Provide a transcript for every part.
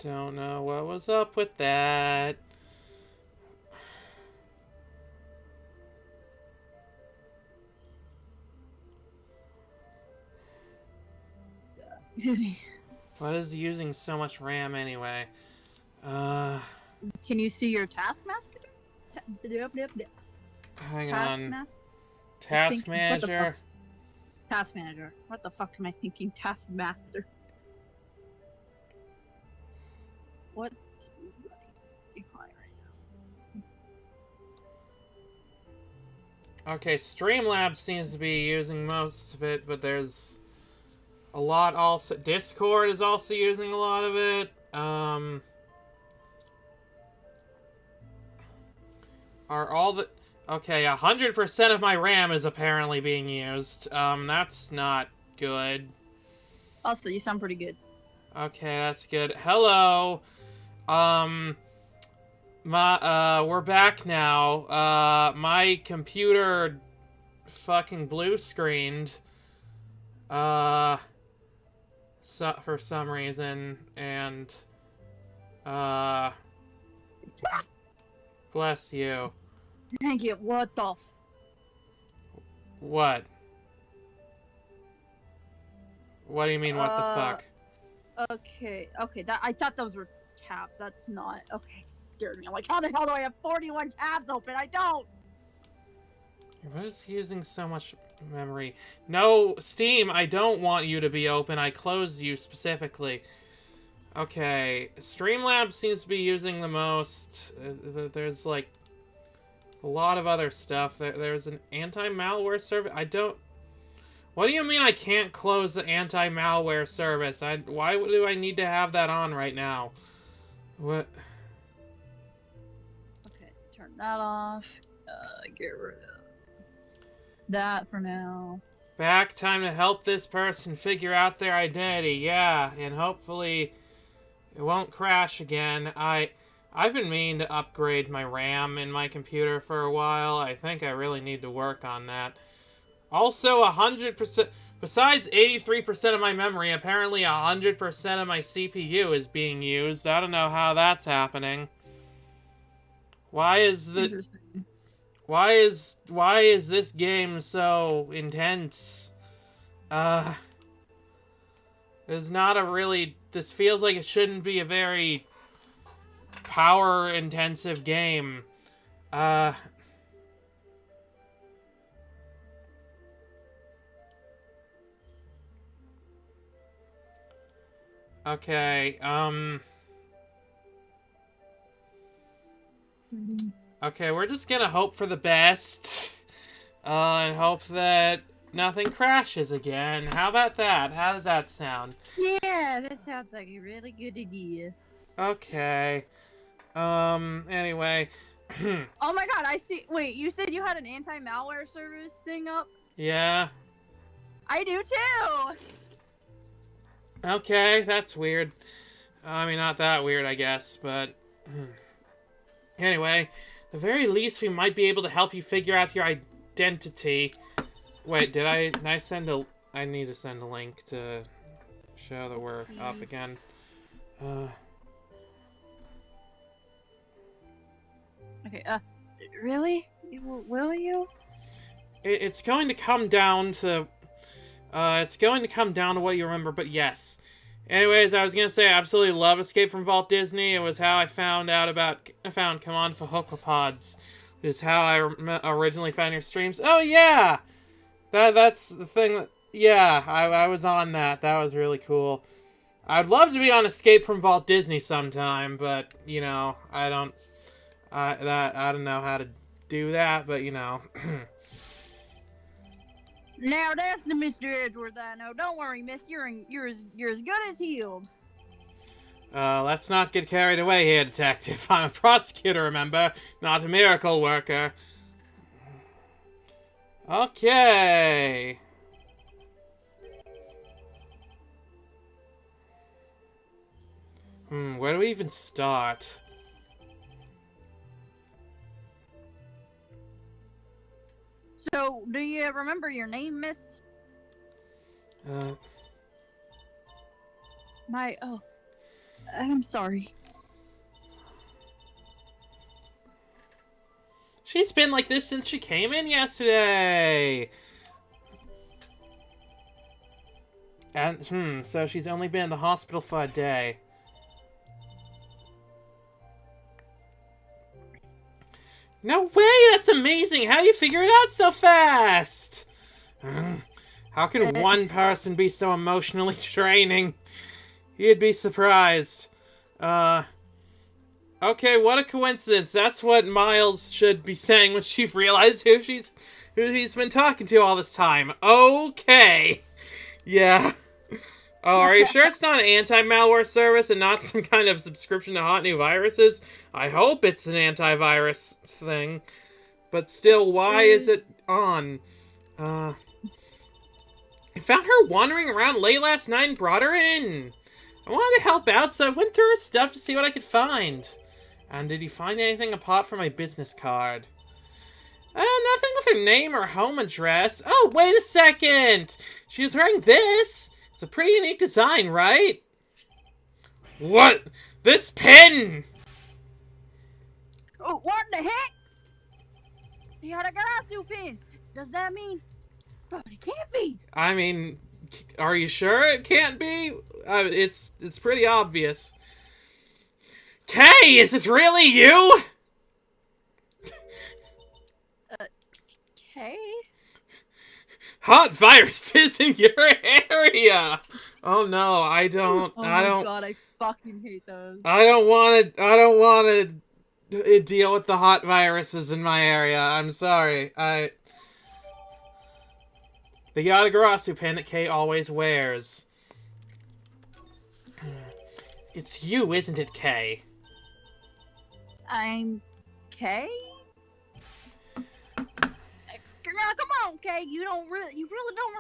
Don't know what was up with that. Excuse me. What is using so much RAM anyway? Can you see your taskmaster? Hang on. Task Task manager. Task manager. What the fuck am I thinking? Taskmaster. What's right now? Okay, Streamlabs seems to be using most of it, but there's a lot also. Discord is also using a lot of it. Are all the... Okay, 100% of my RAM is apparently being used. That's not good. Also, you sound pretty good. Okay, that's good. Hello. We're back now. My computer fucking blue screened. For some reason, and, bless you. Thank you. What the What? What do you mean, what the fuck? Okay, I thought those were tabs. That's not... Okay, scared me. I'm like, how the hell do I have 41 tabs open? I don't! What is using so much memory? No, Steam, I don't want you to be open. I closed you specifically. Okay, Streamlabs seems to be using the most. There's, like, a lot of other stuff. There's an anti-malware service. I don't... What do you mean I can't close the anti-malware service? Why do I need to have that on right now? What? Okay, turn that off. Get rid of that for now. Back, time to help this person figure out their identity. Yeah, and hopefully it won't crash again. I've been meaning to upgrade my RAM in my computer for a while. I think I really need to work on that. Also, 100%... Besides 83% of my memory, apparently 100% of my CPU is being used. I don't know how that's happening. Why is the... Why is this game so intense? It's not a really... This feels like it shouldn't be a very power-intensive game. Okay, Okay, we're just gonna hope for the best. And hope that nothing crashes again. How about that? How does that sound? Yeah, that sounds like a really good idea. Okay. Anyway. Oh my god, I see. Wait, you said you had an anti-malware service thing up? Yeah. I do too! Okay, that's weird. I mean, not that weird, I guess, but... Anyway, at the very least, we might be able to help you figure out your identity. Wait, did I send a... I need to send a link to show that we're up again. Okay, really? Will you? It's going to come down to... it's going to come down to what you remember, but yes. Anyways, I was gonna say I absolutely love Escape from Walt Disney. It was how I found Command for Hokopods. It is how I originally found your streams. Oh yeah! That's the thing that... Yeah, I was on that. That was really cool. I'd love to be on Escape from Walt Disney sometime, but, you know, I don't know how to do that, but, you know... Now that's the Mr. Edgeworth I know. Don't worry, miss. You're as good as healed. Let's not get carried away here, detective. I'm a prosecutor, remember? Not a miracle worker. Okay. Where do we even start? So, do you remember your name, miss? Oh, I'm sorry. She's been like this since she came in yesterday. And, so she's only been in the hospital for a day. No way! That's amazing! How do you figure it out so fast? How can one person be so emotionally draining? You'd be surprised. Okay, what a coincidence. That's what Miles should be saying when she realized who he's been talking to all this time. Okay. Yeah. Oh, are you sure it's not an anti-malware service and not some kind of subscription to hot new viruses? I hope it's an antivirus thing. But still, why is it on? I found her wandering around late last night and brought her in. I wanted to help out, so I went through her stuff to see what I could find. And did you find anything apart from my business card? Nothing with her name or home address. Oh, wait a second! She was wearing this! It's a pretty unique design, right? What? This pin! Oh, what the heck? The Aragarasu pin! Does that mean... But it can't be! I mean, are you sure it can't be? It's pretty obvious. Kay, is it really you? Okay. Hot viruses in your area. Oh no, I don't. Oh my god, I fucking hate those. I don't want to deal with the hot viruses in my area. I'm sorry. The Yatagarasu pin that Kay always wears. It's you, isn't it, Kay? I'm Kay? Come on, Kay. You really don't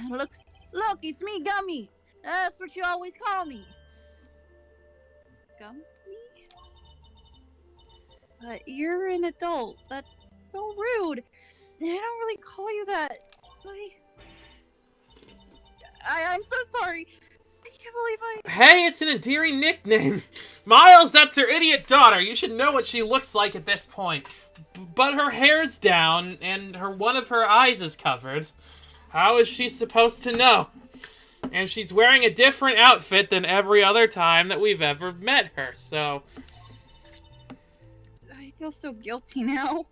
remember? Look, it's me, Gummy. That's what you always call me. Gummy? But you're an adult. That's so rude. I don't really call you that. I'm so sorry. I can't believe Hey, it's an endearing nickname. Miles, that's her idiot daughter. You should know what she looks like at this point. But her hair's down, and one of her eyes is covered. How is she supposed to know? And she's wearing a different outfit than every other time that we've ever met her, so... I feel so guilty now.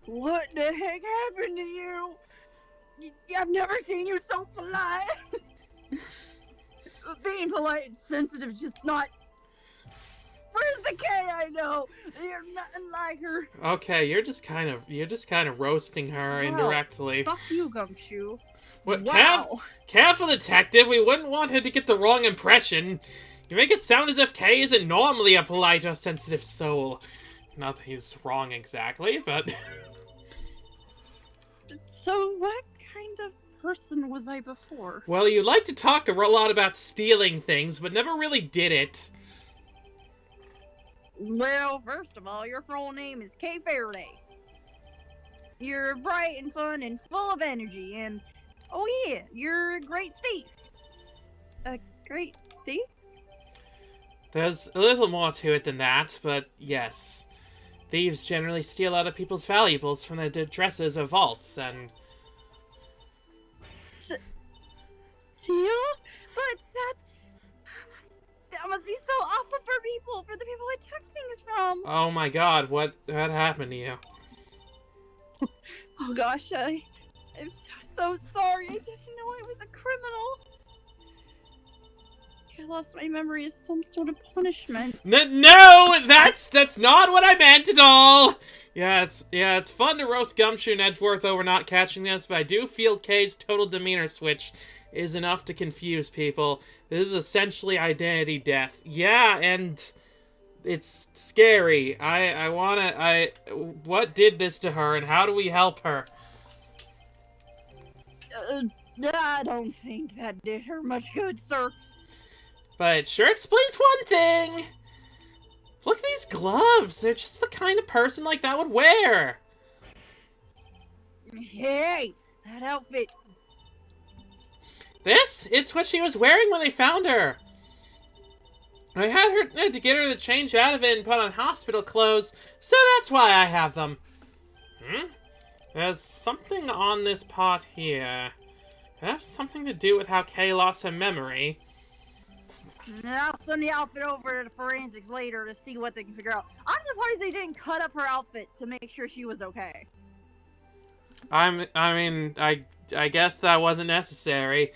What the heck happened to you? I've never seen you so polite. Being polite and sensitive is just not... Where's the K I know? You're nothing like her. Okay, you're just kind of roasting her indirectly. Fuck you, Gumshoe. What? Wow. Careful, detective. We wouldn't want her to get the wrong impression. You make it sound as if Kay isn't normally a polite or sensitive soul. Not that he's wrong exactly, but... So what kind of person was I before? Well, you like to talk a lot about stealing things, but never really did it. Well, first of all, your full name is Kay Faraday. You're bright and fun and full of energy, and oh yeah, you're a great thief. A great thief? There's a little more to it than that, but yes. Thieves generally steal other people's valuables from their dresses or vaults, and... Steal? But that must be so awful for the people I took things from. Oh my god, what happened to you? Oh gosh, I'm so sorry. I didn't know I was a criminal. I lost my memory as some sort of punishment. No, that's not what I meant at all. Yeah, it's fun to roast Gumshoe and Edgeworth over not catching this, but I do feel Kay's total demeanor switch is enough to confuse people. This is essentially identity death. Yeah, and it's scary. What did this to her, and how do we help her? I don't think that did her much good, sir. But it sure explains one thing. Look at these gloves! They're just the kind of person like that would wear! Hey! That outfit... This? It's what she was wearing when they found her! I had to get her to change out of it and put on hospital clothes, so that's why I have them. There's something on this pot here. It has something to do with how Kay lost her memory. I'll send the outfit over to forensics later to see what they can figure out. I'm surprised they didn't cut up her outfit to make sure she was okay. I guess that wasn't necessary.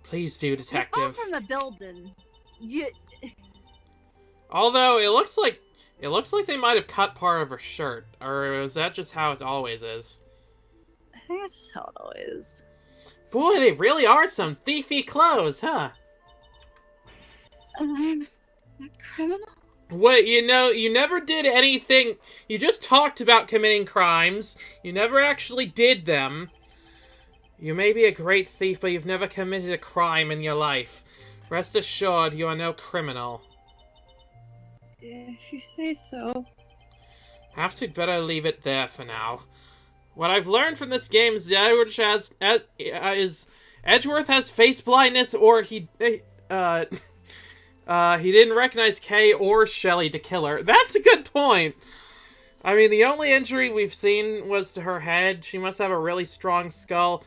Please do, detective. You're far from the building. Although, it looks like they might have cut part of her shirt. Or is that just how it always is? I think that's just how it always is. Boy, they really are some thiefy clothes, huh? I'm a criminal? What, you never did anything. You just talked about committing crimes. You never actually did them. You may be a great thief, but you've never committed a crime in your life. Rest assured, you are no criminal. If you say so. Perhaps we'd better leave it there for now. What I've learned from this game is Edgeworth has face blindness, or he didn't recognize Kay or Shelly to kill her. That's a good point. I mean, the only injury we've seen was to her head. She must have a really strong skull.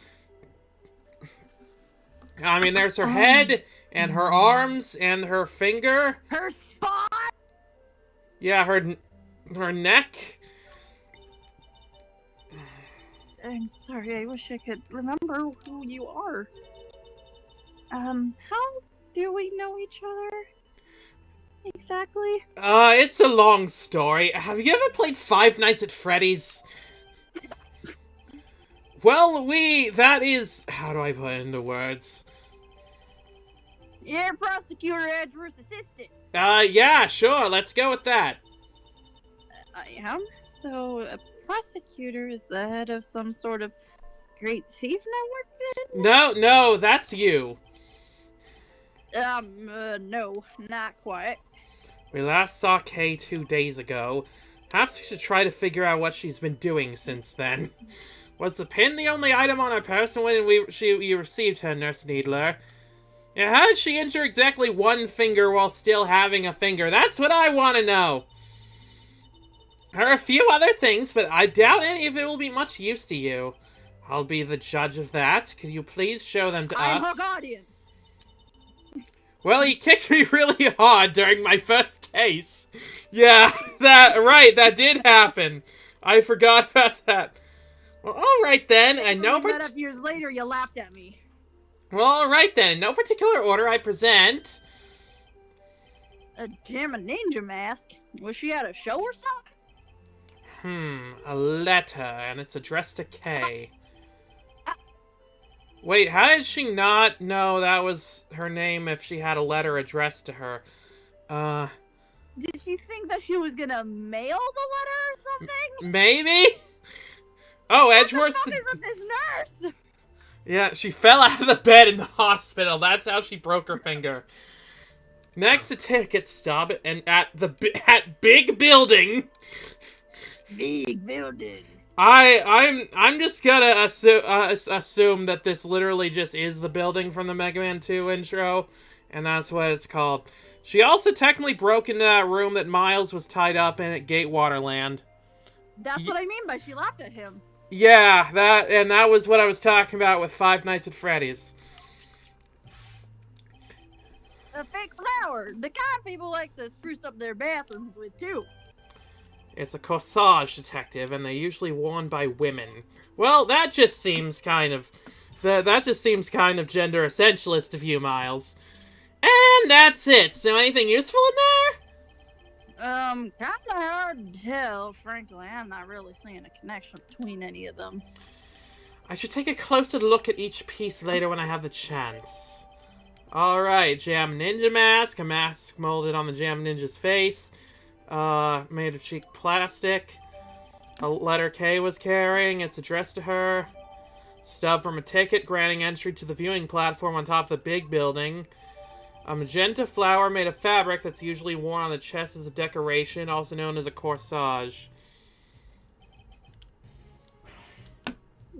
I mean, there's her head, and her arms, and her finger. Her spot? Yeah, her neck. I'm sorry, I wish I could remember who you are. How do we know each other? Exactly? It's a long story. Have you ever played Five Nights at Freddy's? Well, that is... How do I put it into words? You're Prosecutor Edgeworth's assistant. Yeah, sure, let's go with that. I am? So, a prosecutor is the head of some sort of great thief network then? No, that's you. No, not quite. We last saw Kay 2 days ago. Perhaps we should try to figure out what she's been doing since then. Was the pin the only item on her person when you received her, Nurse Needler? Yeah, how did she injure exactly one finger while still having a finger? That's what I want to know! There are a few other things, but I doubt any of it will be much use to you. I'll be the judge of that. Could you please show them to us? I'm her guardian! Well, he kicked me really hard during my first case. Yeah, that did happen. I forgot about that. Well, alright then, and no When we met up years later, you laughed at me. Well, alright then, in no particular order I present... A Jam and Ninja mask? Was she at a show or something? A letter, and it's addressed to Kay. Wait, how did she not know that was her name if she had a letter addressed to her? Did she think that she was gonna mail the letter or something? Maybe? Oh, Edgeworth... What the fuck is with this nurse? Yeah, she fell out of the bed in the hospital. That's how she broke her finger. Next to ticket stub, and at big building... Big building. I'm just gonna assume that this literally just is the building from the Mega Man 2 intro, and that's what it's called. She also technically broke into that room that Miles was tied up in at Gatewaterland. That's what I mean by she laughed at him. Yeah, that was what I was talking about with Five Nights at Freddy's. A fake flower. The kind people like to spruce up their bathrooms with, too. It's a corsage, detective, and they're usually worn by women. Well, that just seems kind of gender essentialist of you, Miles. And that's it. So anything useful in there? Kinda hard to tell. Frankly, I'm not really seeing a connection between any of them. I should take a closer look at each piece later when I have the chance. Alright, Jam Ninja mask. A mask molded on the Jam Ninja's face. Made of cheap plastic. A letter Kay was carrying. It's addressed to her. Stub from a ticket granting entry to the viewing platform on top of the big building. A magenta flower made of fabric that's usually worn on the chest as a decoration, also known as a corsage.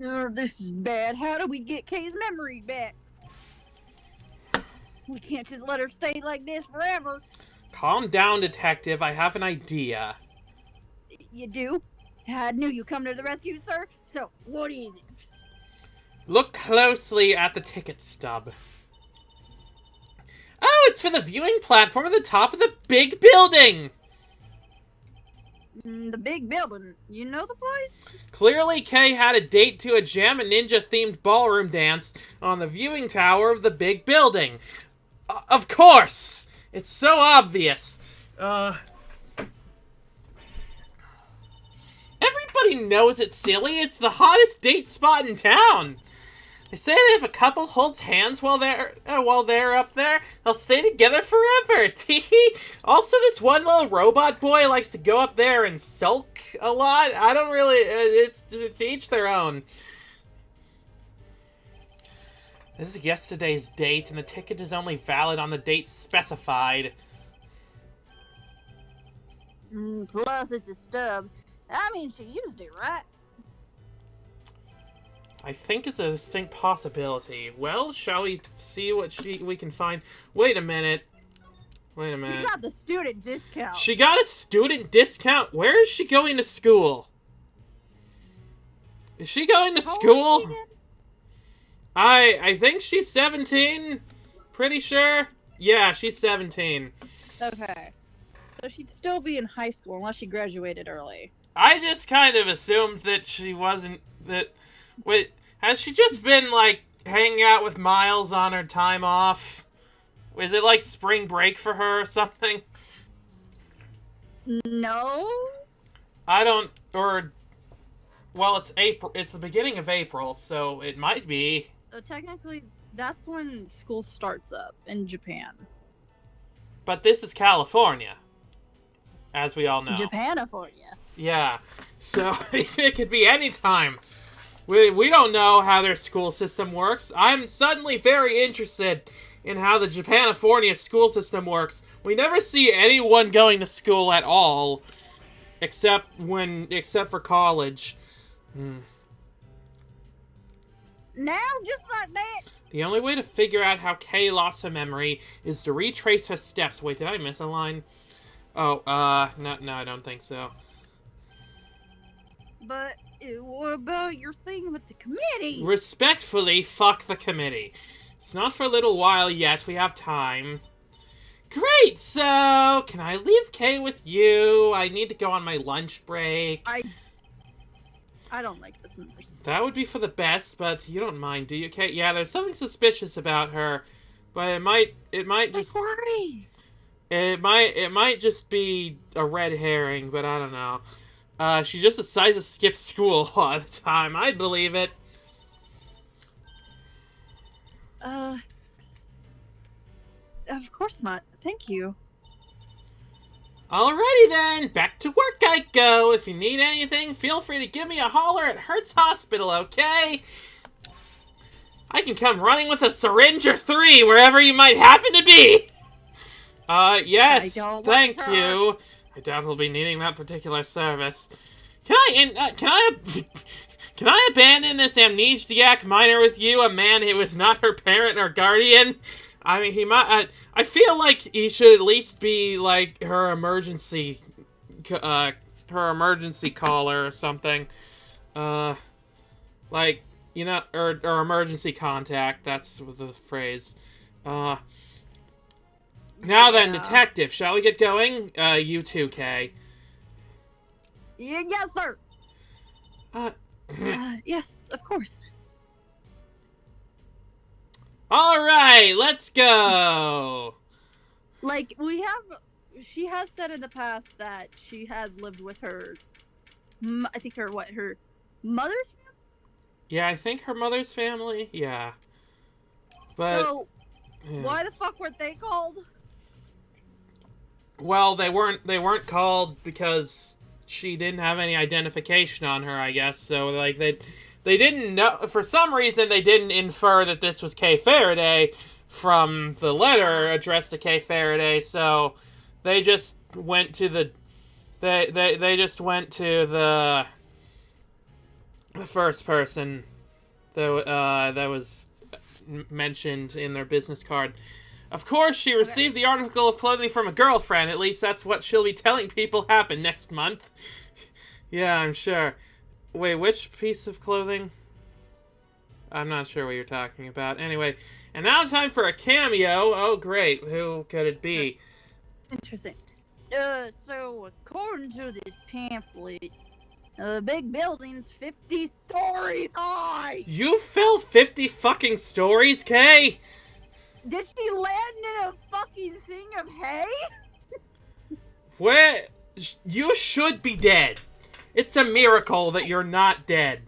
Oh, this is bad. How do we get Kay's memory back? We can't just let her stay like this forever. Calm down, detective. I have an idea. You do? I knew you'd come to the rescue, sir. So, what is it? Look closely at the ticket stub. Oh, it's for the viewing platform at the top of the big building! The big building. You know the place? Clearly, Kay had a date to a Jam and Ninja-themed ballroom dance on the viewing tower of the big building. Of course! It's so obvious. Everybody knows it's silly. It's the hottest date spot in town. They say that if a couple holds hands while they're up there, they'll stay together forever. Teehee. Also, this one little robot boy likes to go up there and sulk a lot. I don't really. It's each their own. This is yesterday's date, and the ticket is only valid on the date specified. Plus, it's a stub. I mean, she used it, right? I think it's a distinct possibility. Well, shall we see what we can find? Wait a minute. Wait a minute. You got the student discount. She got a student discount? Where is she going to school? Is she going to school? I think she's 17. Pretty sure. Yeah, she's 17. Okay. So she'd still be in high school unless she graduated early. I just kind of assumed that she wasn't... Wait, has she just been, like, hanging out with Miles on her time off? Is it, like, spring break for her or something? No. I don't... Or... Well, it's April. It's the beginning of April, so it might be. So technically, that's when school starts up in Japan. But this is California. As we all know. Japanifornia. Yeah. So, it could be any time. We don't know how their school system works. I'm suddenly very interested in how the Japanifornia school system works. We never see anyone going to school at all. Except for college. Now, just like that. The only way to figure out how Kay lost her memory is to retrace her steps. Wait, did I miss a line? Oh, no, I don't think so. But what about your thing with the committee? Respectfully, fuck the committee. It's not for a little while yet. We have time. Great, so can I leave Kay with you? I need to go on my lunch break. I don't like this nurse. That would be for the best, but you don't mind, do you, Kay? Yeah, there's something suspicious about her, but it might just... Like, why? It might just be a red herring, but I don't know. She just decides to skip school all the time. I'd believe it. Of course not. Thank you. Alrighty then, back to work I go. If you need anything, feel free to give me a holler at Hertz Hospital, okay? I can come running with a syringe or 3 wherever you might happen to be. Yes, thank you. I doubt we'll be needing that particular service. Can I abandon this amnesiac minor with you, a man who is not her parent or guardian? I mean, he might. I feel like he should at least be like her emergency caller or something. Like, you know, or emergency contact. That's the phrase. Now then, detective, shall we get going? You too, Kay. Yes, sir. Yes, of course. Alright, let's go! Like, she has said in the past that she has lived with her, I think her mother's family? Yeah, I think her mother's family, yeah. But... So, why the fuck weren't they called? Well, they weren't called because she didn't have any identification on her, I guess, so, like, they didn't know, for some reason, they didn't infer that this was Kay Faraday from the letter addressed to Kay Faraday, so they just went to the they just went to the first person that was mentioned in their business card. Of course, she received the article of clothing from a girlfriend. At least that's what she'll be telling people happened next month. Yeah, I'm sure. Wait, which piece of clothing? I'm not sure what you're talking about. Anyway, and now time for a cameo. Oh, great. Who could it be? Interesting. So according to this pamphlet, the big building's 50 stories high. You fell 50 fucking stories, Kay? Did she land in a fucking thing of hay? Where? You should be dead. It's a miracle that you're not dead.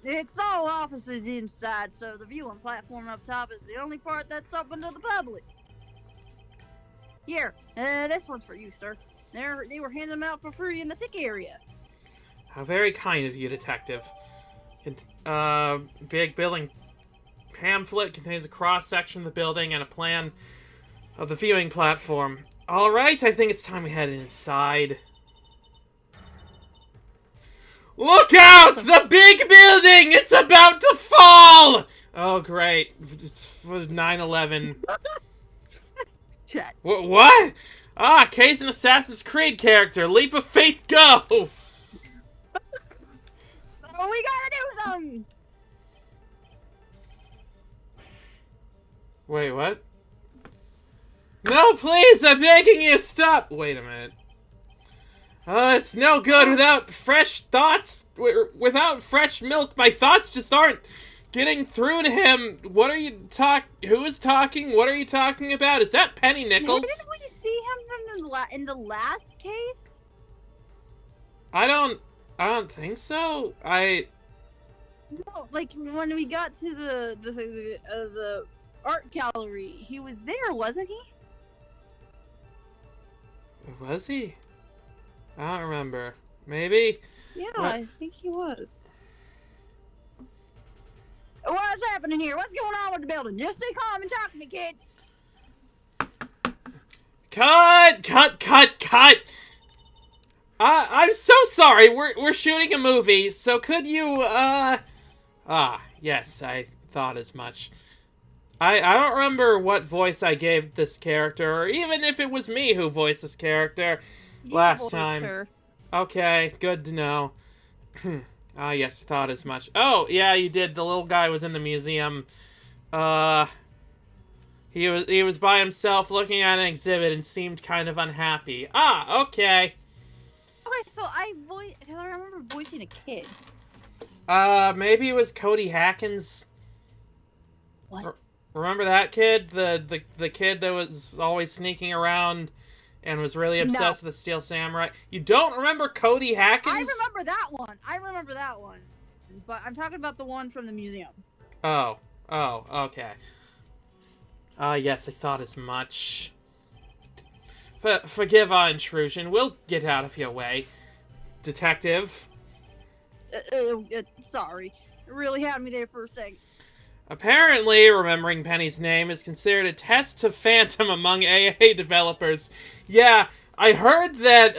It's all offices inside, so the viewing platform up top is the only part that's open to the public. Here, this one's for you, sir. They were handing them out for free in the ticket area. How very kind of you, detective. Big building pamphlet contains a cross-section of the building and a plan of the viewing platform. Alright, I think it's time we head inside. Look out! The big building! It's about to fall! Oh, great. It's for 9/11. Chat. What? Ah, Kay's an Assassin's Creed character. Leap of faith, go! Oh, we gotta do something! Wait, what? No, please, I'm begging you, stop! Wait a minute. It's no good without fresh thoughts. Without fresh milk, my thoughts just aren't getting through to him. What are you Who is talking? What are you talking about? Is that Penny Nichols? Didn't we see him from in the last case? I don't think so. No, like when we got to the art gallery, he was there, wasn't he? Was he? I don't remember. Maybe? Yeah, what? I think he was. What's happening here? What's going on with the building? Just stay calm and talk to me, kid. Cut! I'm so sorry. We're shooting a movie, so could you, yes, I thought as much. I don't remember what voice I gave this character, or even if it was me who voiced this character last time. Her. Okay, good to know. Yes, thought as much. Oh, yeah, you did. The little guy was in the museum. He was by himself looking at an exhibit and seemed kind of unhappy. Ah, okay. Okay, so I remember voicing a kid. Maybe it was Cody Hackins. What? Remember that kid? The kid that was always sneaking around and was really obsessed with the Steel Samurai. You don't remember Cody Hackins? I remember that one. But I'm talking about the one from the museum. Oh, okay. Yes, I thought as much. Forgive our intrusion. We'll get out of your way, detective. Sorry. It really had me there for a second. Apparently, remembering Penny's name is considered a test to Phantom among AA developers. Yeah, I heard that,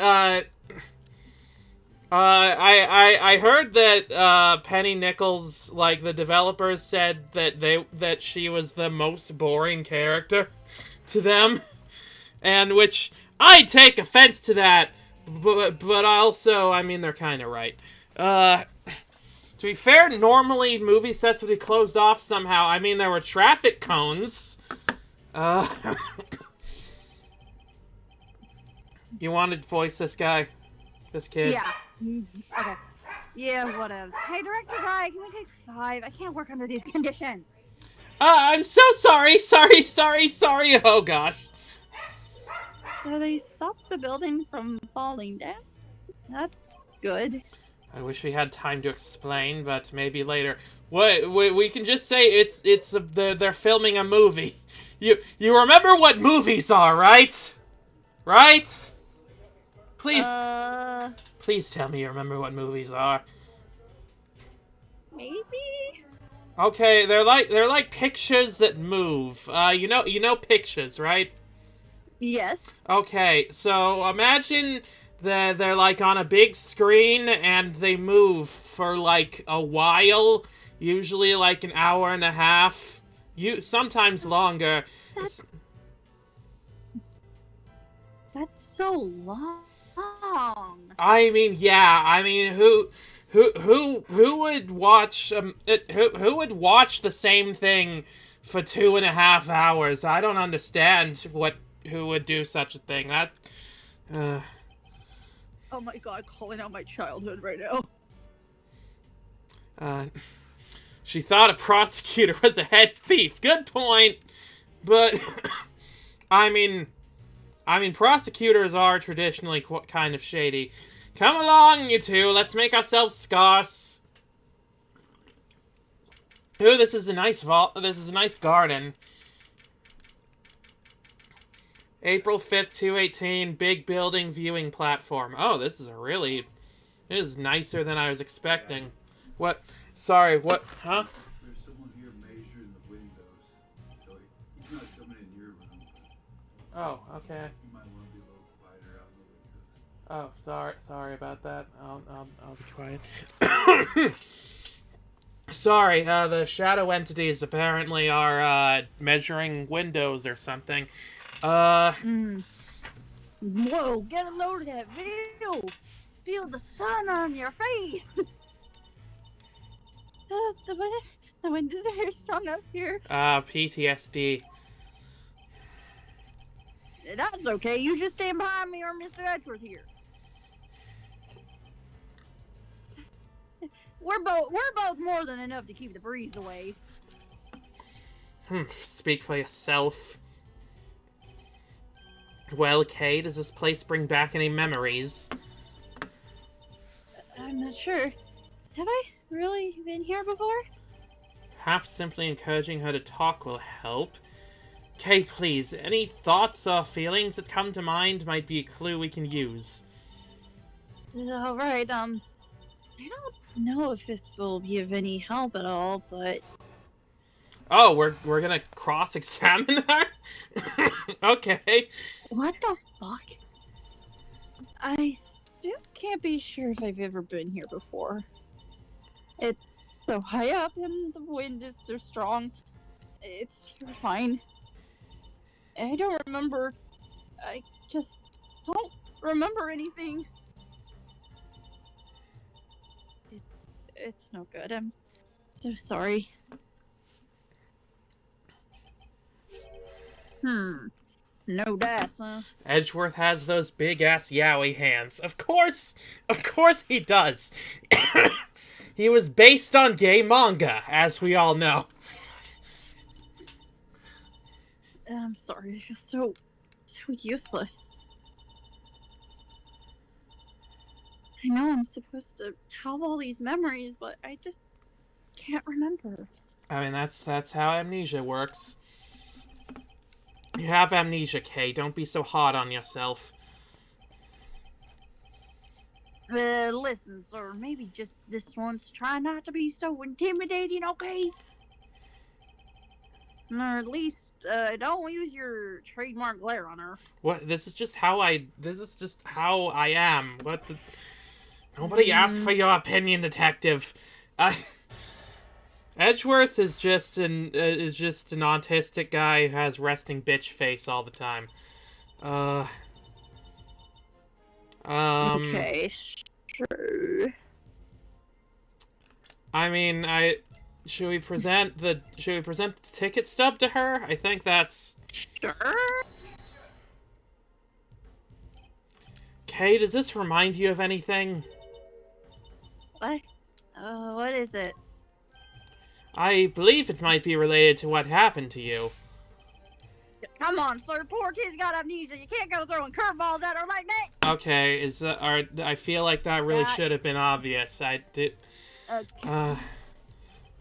I heard that, Penny Nichols, like, the developers said that she was the most boring character to them. And which, I take offense to that, but also, I mean, they're kinda right. To be fair, normally movie sets would be closed off somehow. I mean, there were traffic cones. You wanted to voice this guy? This kid? Yeah. Okay. Yeah, whatever. Hey, director guy, can we take 5? I can't work under these conditions. I'm so sorry. Oh, gosh. So they stopped the building from falling down? That's good. I wish we had time to explain, but maybe later. We can just say they're filming a movie. You remember what movies are, right? Right? Please tell me you remember what movies are. Maybe? Okay, they're like pictures that move. You know pictures, right? Yes. Okay, so imagine that they're like on a big screen and they move for like a while, usually like an hour and a half, sometimes longer. That's so long. I mean, yeah. I mean, who would watch who would watch the same thing for 2.5 hours? I don't understand who would do such a thing. That. Oh my god, calling out my childhood right now. She thought a prosecutor was a head thief. Good point. But I mean, prosecutors are traditionally kind of shady. Come along, you two. Let's make ourselves scarce. Ooh, this is a nice This is a nice garden. April 5th, 2018. Big building viewing platform. Oh, this is this is nicer than I was expecting. What? Sorry, what? Huh? There's someone here measuring the windows, so he's not coming in your room. Oh, okay. You might want to be a little quieter out in the windows. Oh, sorry about that. I'll be quiet. Sorry, the shadow entities apparently are, measuring windows or something. Whoa, get a load of that view. Feel the sun on your face. The wind is very strong up here. PTSD. That's okay. You just stand behind me or Mr. Edgeworth here. We're both more than enough to keep the breeze away. Speak for yourself. Well, Kay, does this place bring back any memories? I'm not sure. Have I really been here before? Perhaps simply encouraging her to talk will help. Kay, please, any thoughts or feelings that come to mind might be a clue we can use. Alright, I don't know if this will be of any help at all, but... Oh, we're gonna cross-examine her? Okay. What the fuck? I still can't be sure if I've ever been here before. It's so high up and the wind is so strong. It's terrifying. I don't remember. I just don't remember anything. It's no good. I'm so sorry. No dice, huh? Edgeworth has those big-ass yaoi hands. Of course he does. He was based on gay manga, as we all know. I'm sorry, I feel so useless. I know I'm supposed to have all these memories, but I just can't remember. I mean, that's how amnesia works. You have amnesia, Kay. Don't be so hard on yourself. Listen, sir, maybe just this once, try not to be so intimidating, okay? Or at least, don't use your trademark glare on her. What? This is just how I am. What the... Nobody asked for your opinion, detective. Edgeworth is just an autistic guy who has resting bitch face all the time. Okay, sure. I mean, should we present the ticket stub to her? I think that's... Sure. Kay, does this remind you of anything? What? What is it? I believe it might be related to what happened to you. Come on, sir. Poor kid's got amnesia. You can't go throwing curveballs at her like that. Okay, I feel like that really should have been obvious. I did... Okay.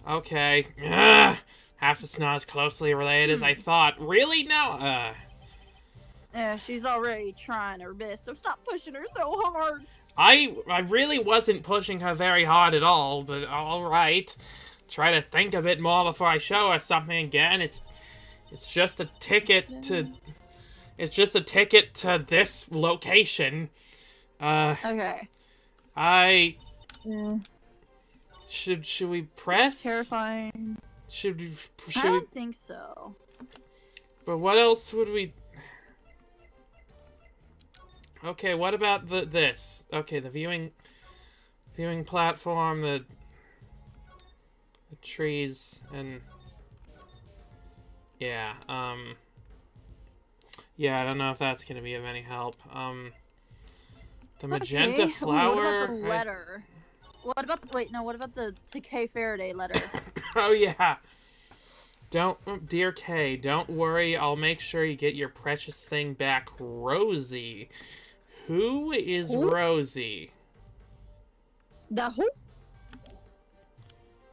Okay. Half it's not as closely related as I thought. Really? No? Yeah, she's already trying her best, so stop pushing her so hard. I really wasn't pushing her very hard at all, but alright. try to think a bit more before I show her something again. It's just a ticket to... It's just a ticket to this location. Okay. Should we press? Terrifying. Should I we... don't think so. But what else would we... Okay, what about this? Okay, the viewing platform, the trees, and... Yeah, yeah, I don't know if that's gonna be of any help. The magenta flower... What about the letter? What about the to K Faraday letter? Oh, yeah. Dear Kay, don't worry. I'll make sure you get your precious thing back, Rosie. Who is Rosie? The who?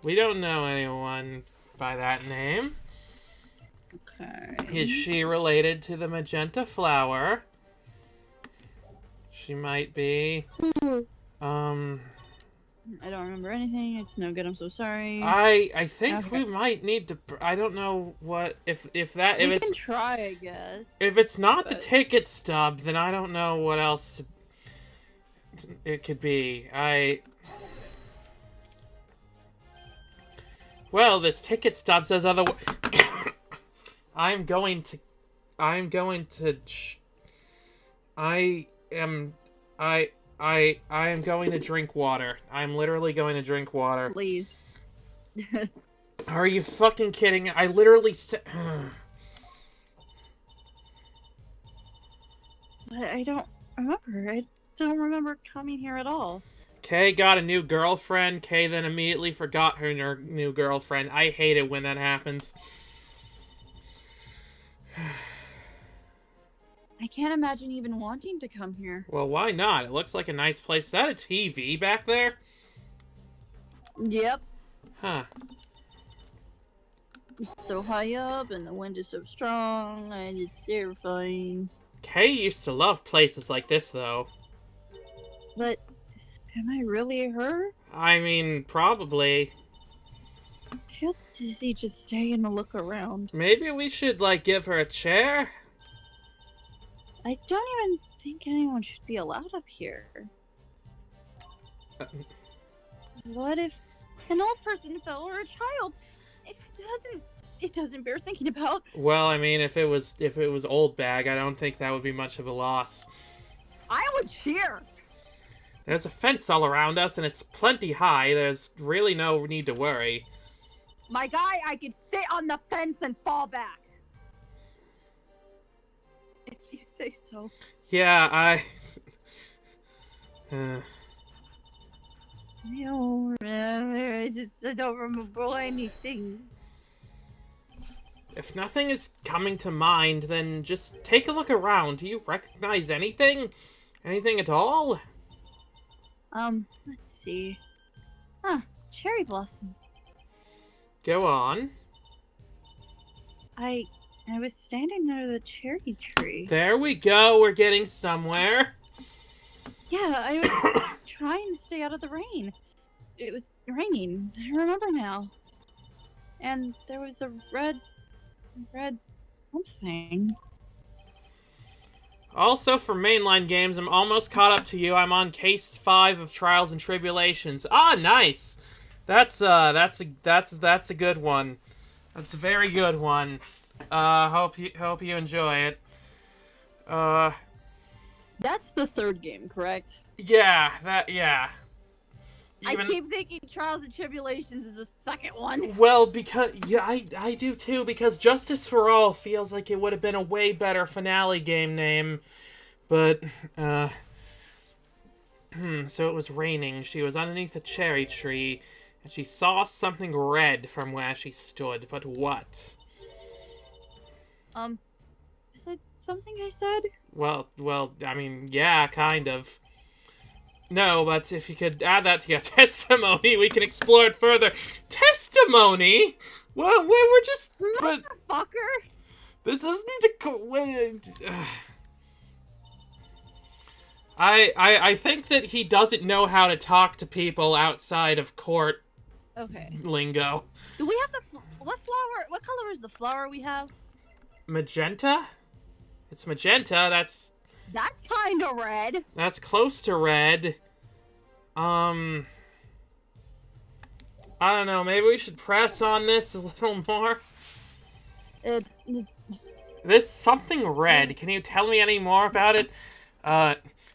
We don't know anyone by that name. Okay. Is she related to the magenta flower? She might be. I don't remember anything. It's no good. I'm so sorry. I think we might need to. I don't know what if We it's can try, I guess. if it's not the ticket stub, then I don't know what else it could be. Well, this ticket stub says otherwise. I am going to drink water. I'm literally going to drink water. Please. Are you fucking kidding? I literally said... I don't remember. I don't remember coming here at all. Kay got a new girlfriend. Kay then immediately forgot her new girlfriend. I hate it when that happens. I can't imagine even wanting to come here. Well, why not? It looks like a nice place. Is that a TV back there? Yep. Huh. It's so high up and the wind is so strong and it's terrifying. Kay used to love places like this, though. But am I really her? I mean, probably. I feel dizzy just staying to look around. Maybe we should, like, give her a chair? I don't even think anyone should be allowed up here. What if an old person fell or a child? It doesn't bear thinking about. Well, I mean, if it was old bag, I don't think that would be much of a loss. I would cheer. There's a fence all around us, and it's plenty high. There's really no need to worry. My guy, I could sit on the fence and fall back. If you say so. Yeah, I don't remember. I don't remember anything. If nothing is coming to mind, then just take a look around. Do you recognize anything? Anything at all? Let's see. Huh, cherry blossoms. Go on. I was standing under the cherry tree. There we go. We're getting somewhere. Yeah, I was trying to stay out of the rain. It was raining. I remember now. And there was a red something. Also, for mainline games, I'm almost caught up to you. I'm on case 5 of Trials and Tribulations. Ah, nice. That's a good one. That's a very good one. Hope you enjoy it. That's the third game, correct? Yeah. I keep thinking Trials and Tribulations is the second one. Well, because I do too, because Justice for All feels like it would have been a way better finale game name. But so it was raining. She was underneath a cherry tree, and she saw something red from where she stood. But what? Is it something I said? Well, I mean, yeah, kind of. No, but if you could add that to your testimony, we can explore it further. Testimony? Well, we're just... Motherfucker! This isn't a... I think that he doesn't know how to talk to people outside of court Okay. lingo. Do we have what flower? What color is the flower we have? Magenta? It's magenta. That's kind of red. That's close to red. I don't know. Maybe we should press on this a little more. There's something red. Can you tell me any more about it?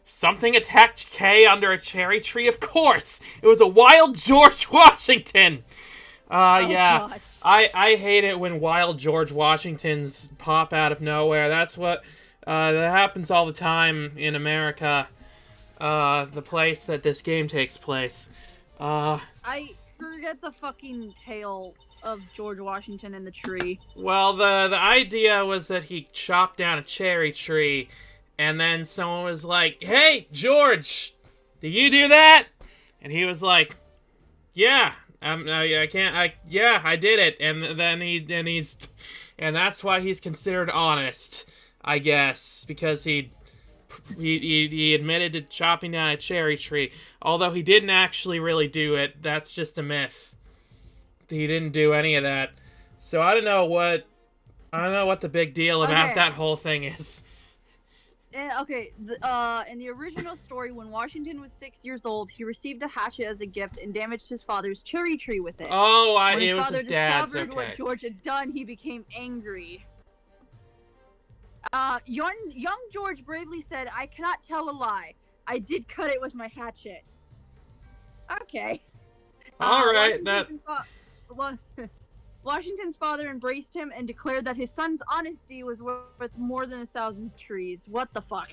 Something attacked Kay under a cherry tree? Of course! It was a wild George Washington! Yeah. God. I hate it when wild George Washingtons pop out of nowhere. That's what, that happens all the time in America. The place that this game takes place. I forget the fucking tale of George Washington and the tree. Well, the idea was that he chopped down a cherry tree, and then someone was like, "Hey, George, did you do that?" And he was like, "Yeah, I can't. Yeah, I did it." And then and that's why he's considered honest, I guess, because he admitted to chopping down a cherry tree, although he didn't actually really do it. That's just a myth. He didn't do any of that. So I don't know what the big deal about that whole thing is. Okay, in the original story, when Washington was 6 years old, he received a hatchet as a gift and damaged his father's cherry tree with it. Oh, when it was his dad's. discovered Okay. what George had done, he became angry. Young George bravely said, "I cannot tell a lie. I did cut it with my hatchet." Okay. All right, Washington's father embraced him and declared that his son's honesty was worth more than 1,000 trees. What the fuck?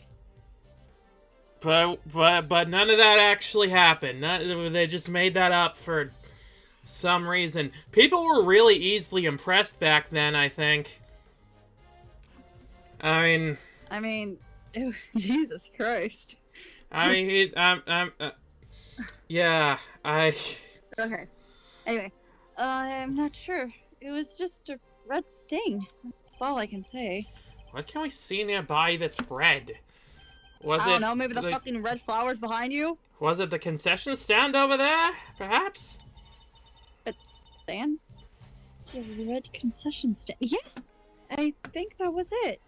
But none of that actually happened. They just made that up for some reason. People were really easily impressed back then, I think. I mean, Jesus Christ. Yeah, Okay. Anyway, I'm not sure. It was just a red thing. That's all I can say. What can we see nearby that's red? I don't know, maybe the fucking red flowers behind you? Was it the concession stand over there, perhaps? Stand? It's a red concession stand. Yes! I think that was it.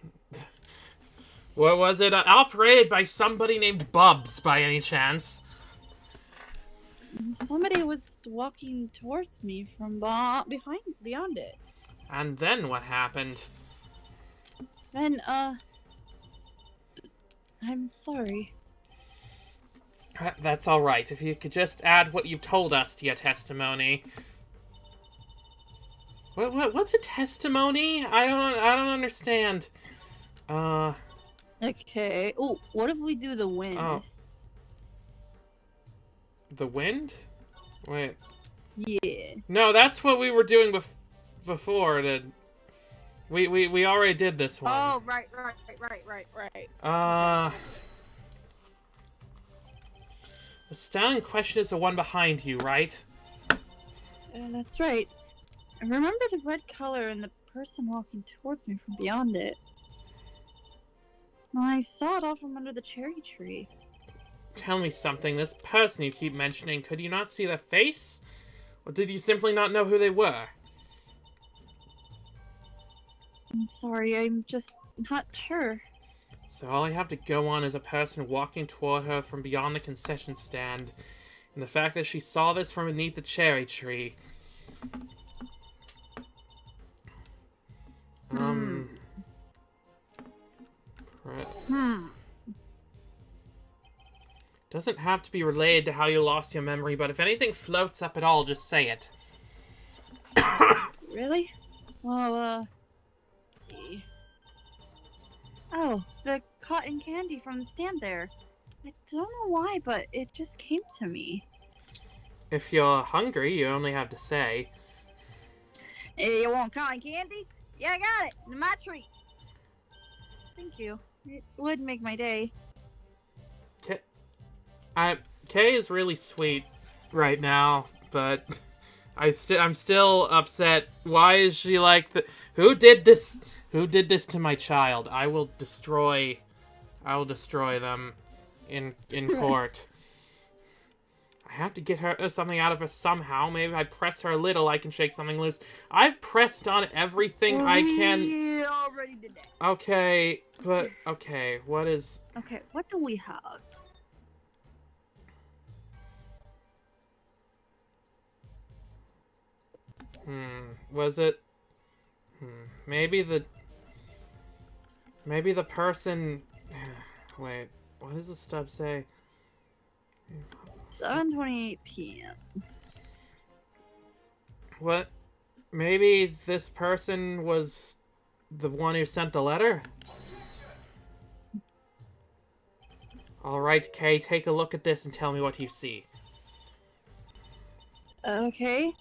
What was it? Operated by somebody named Bubs, by any chance? Somebody was walking towards me from beyond it. And then what happened? Then, I'm sorry. That's alright. If you could just add what you've told us to your testimony. What's a testimony? I don't understand. Okay. Oh, what if we do the wind? Oh. The wind? Wait. Yeah. No, that's what we were doing before. We already did this one. Oh, right. The stand in question is the one behind you, right? That's right. I remember the red color and the person walking towards me from beyond it. I saw it all from under the cherry tree. Tell me something. This person you keep mentioning, could you not see their face? Or did you simply not know who they were? I'm sorry, I'm just not sure. So all I have to go on is a person walking toward her from beyond the concession stand, and the fact that she saw this from beneath the cherry tree. Doesn't have to be related to how you lost your memory, but if anything floats up at all, just say it. Really? Well, let's see. Oh, the cotton candy from the stand there. I don't know why, but it just came to me. If you're hungry, you only have to say. Hey, you want cotton candy? Yeah, I got it. My treat. Thank you. It would make my day. Kay is really sweet right now, but I'm still upset. Why is she like who did this? Who did this to my child? I will destroy them in court. I have to get her something out of her somehow. Maybe if I press her a little, I can shake something loose. I've pressed on everything I can. We already did that. Okay, but okay, what is? Okay, what do we have? Was it? Maybe the person. Wait, what does the stub say? 7:28 p.m. What? Maybe this person was the one who sent the letter? Alright, Kay, take a look at this and tell me what you see. Okay,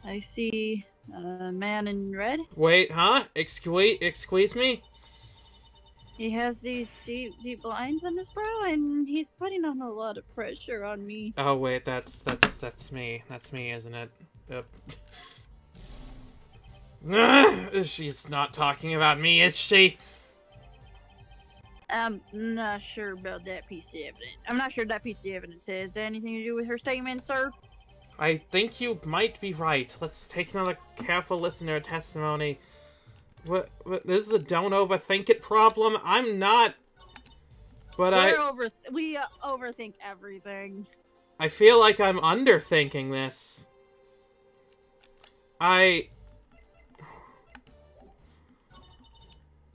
I see a man in red. Wait, huh? Excuse me? He has these deep lines on his brow, and he's putting on a lot of pressure on me. Oh wait, that's me. That's me, isn't it? Yep. She's not talking about me, is she? I'm not sure about that piece of evidence. I'm not sure that piece of evidence has anything to do with her statement, sir. I think you might be right. Let's take another careful listen to her testimony. What this is a don't overthink it problem? I'm not... But we overthink everything. I feel like I'm underthinking this. But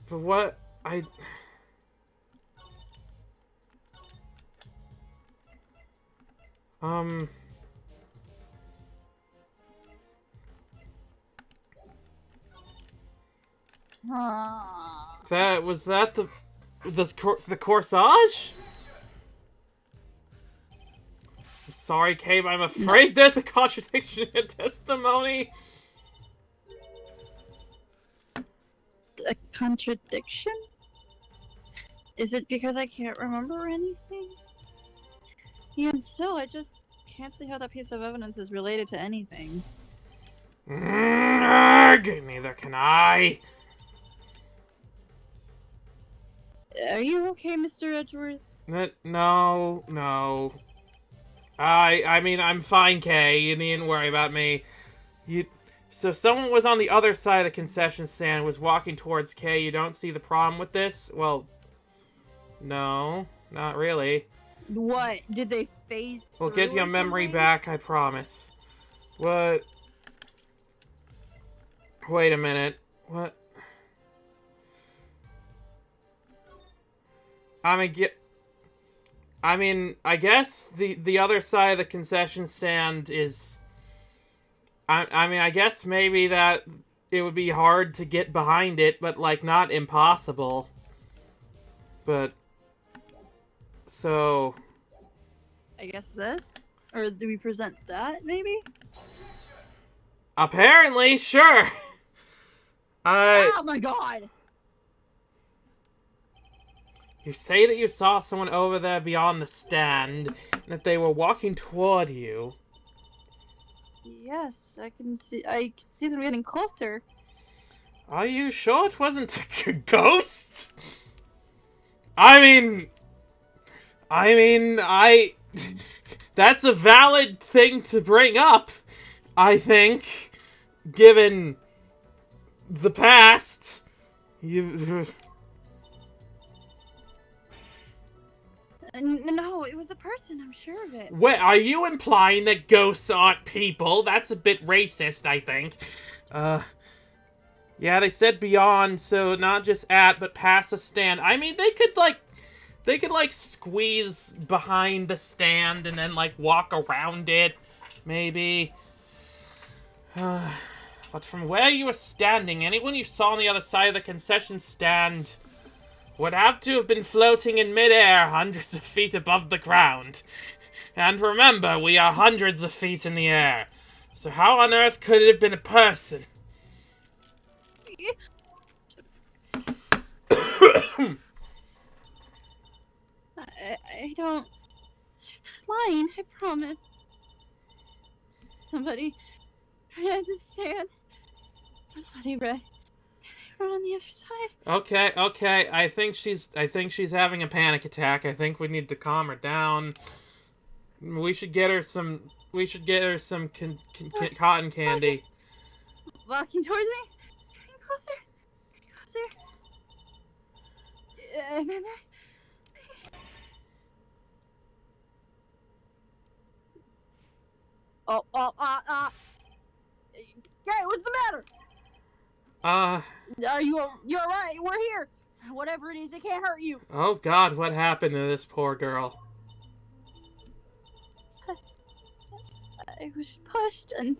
what... Was that the corsage? I'm sorry, Cabe, I'm afraid there's a contradiction in your testimony. A contradiction? Is it because I can't remember anything? Yeah, and still, I just can't see how that piece of evidence is related to anything. Neither can I. Are you okay, Mr. Edgeworth? No. I mean, I'm fine, Kay. You needn't worry about me. So someone was on the other side of the concession stand, was walking towards Kay. You don't see the problem with this? Well, no, not really. What? Did they phase We'll get your memory back, I promise. What? Wait a minute. What? I mean, I guess the other side of the concession stand is... I mean, I guess maybe that it would be hard to get behind it, but, like, not impossible. But... So... I guess this? Or do we present that, maybe? Apparently, sure! Oh my god! You say that you saw someone over there beyond the stand, and that they were walking toward you. Yes, I can see them getting closer. Are you sure it wasn't a ghost? I mean, that's a valid thing to bring up, I think, given the past. No, it was a person, I'm sure of it. Wait, are you implying that ghosts aren't people? That's a bit racist, I think. Yeah, they said beyond, so not just at, but past the stand. I mean, they could squeeze behind the stand and then, like, walk around it, maybe. But from where you were standing, anyone you saw on the other side of the concession stand would have to have been floating in midair hundreds of feet above the ground. And remember, we are hundreds of feet in the air. So how on earth could it have been a person? I don't... Lying, I promise. Somebody read the stand. Somebody read... They were on the other side. Okay. I think she's having a panic attack. I think we need to calm her down. We should get her some. We should get her some cotton candy. Walking towards me. Closer. And then Hey, what's the matter? Are you're alright? We're here. Whatever it is, it can't hurt you. Oh God, what happened to this poor girl? I was pushed and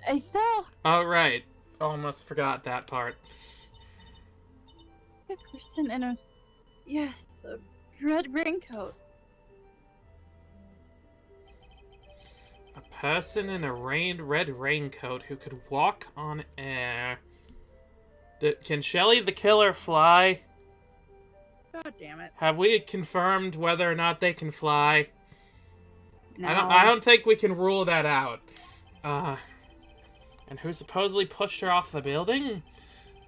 I fell. Oh right, almost forgot that part. A person in a red raincoat. A person in a red raincoat who could walk on air. Can Shelly the Killer fly? God damn it! Have we confirmed whether or not they can fly? No. I don't think we can rule that out. And who supposedly pushed her off the building?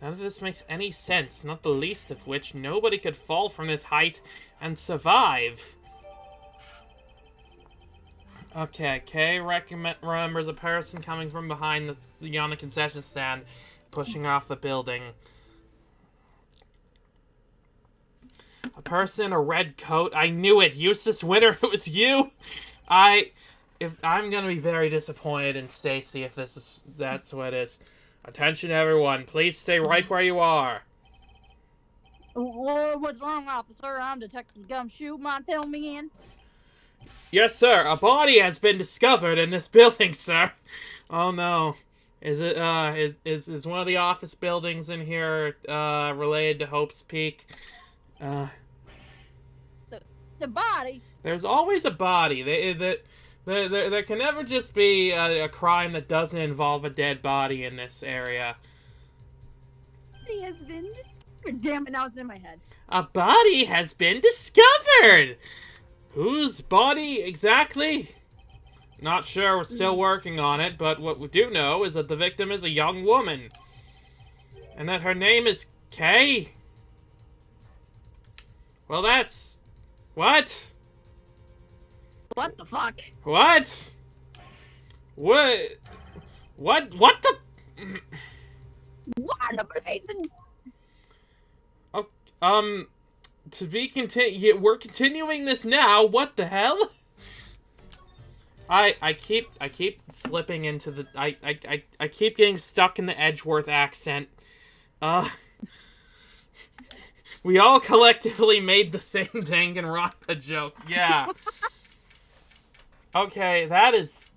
None of this makes any sense, not the least of which nobody could fall from this height and survive. Okay, Kay remembers a person coming from behind on the concession stand, pushing her off the building. A person in a red coat. I knew it. Eustace Winter, it was you. I'm gonna be very disappointed in Stacy if that's what it is. Attention, everyone. Please stay right where you are. What's wrong, officer? I'm Detective Gumshoe. Mind filling me in? Yes, sir. A body has been discovered in this building, sir. Oh no. Is it is one of the office buildings in here related to Hope's Peak? The body? There's always a body. There can never just be a crime that doesn't involve a dead body in this area. Body has been discovered. Damn it! Now it's in my head. A body has been discovered. Whose body exactly? Not sure. We're still working on it, but what we do know is that the victim is a young woman, and that her name is Kay. Well, that's what. What the fuck? What? What the? What the Mason? Oh, to be we're continuing this now. What the hell? I keep slipping into the I keep getting stuck in the Edgeworth accent. We all collectively made the same Danganronpa joke. Yeah. Okay, that is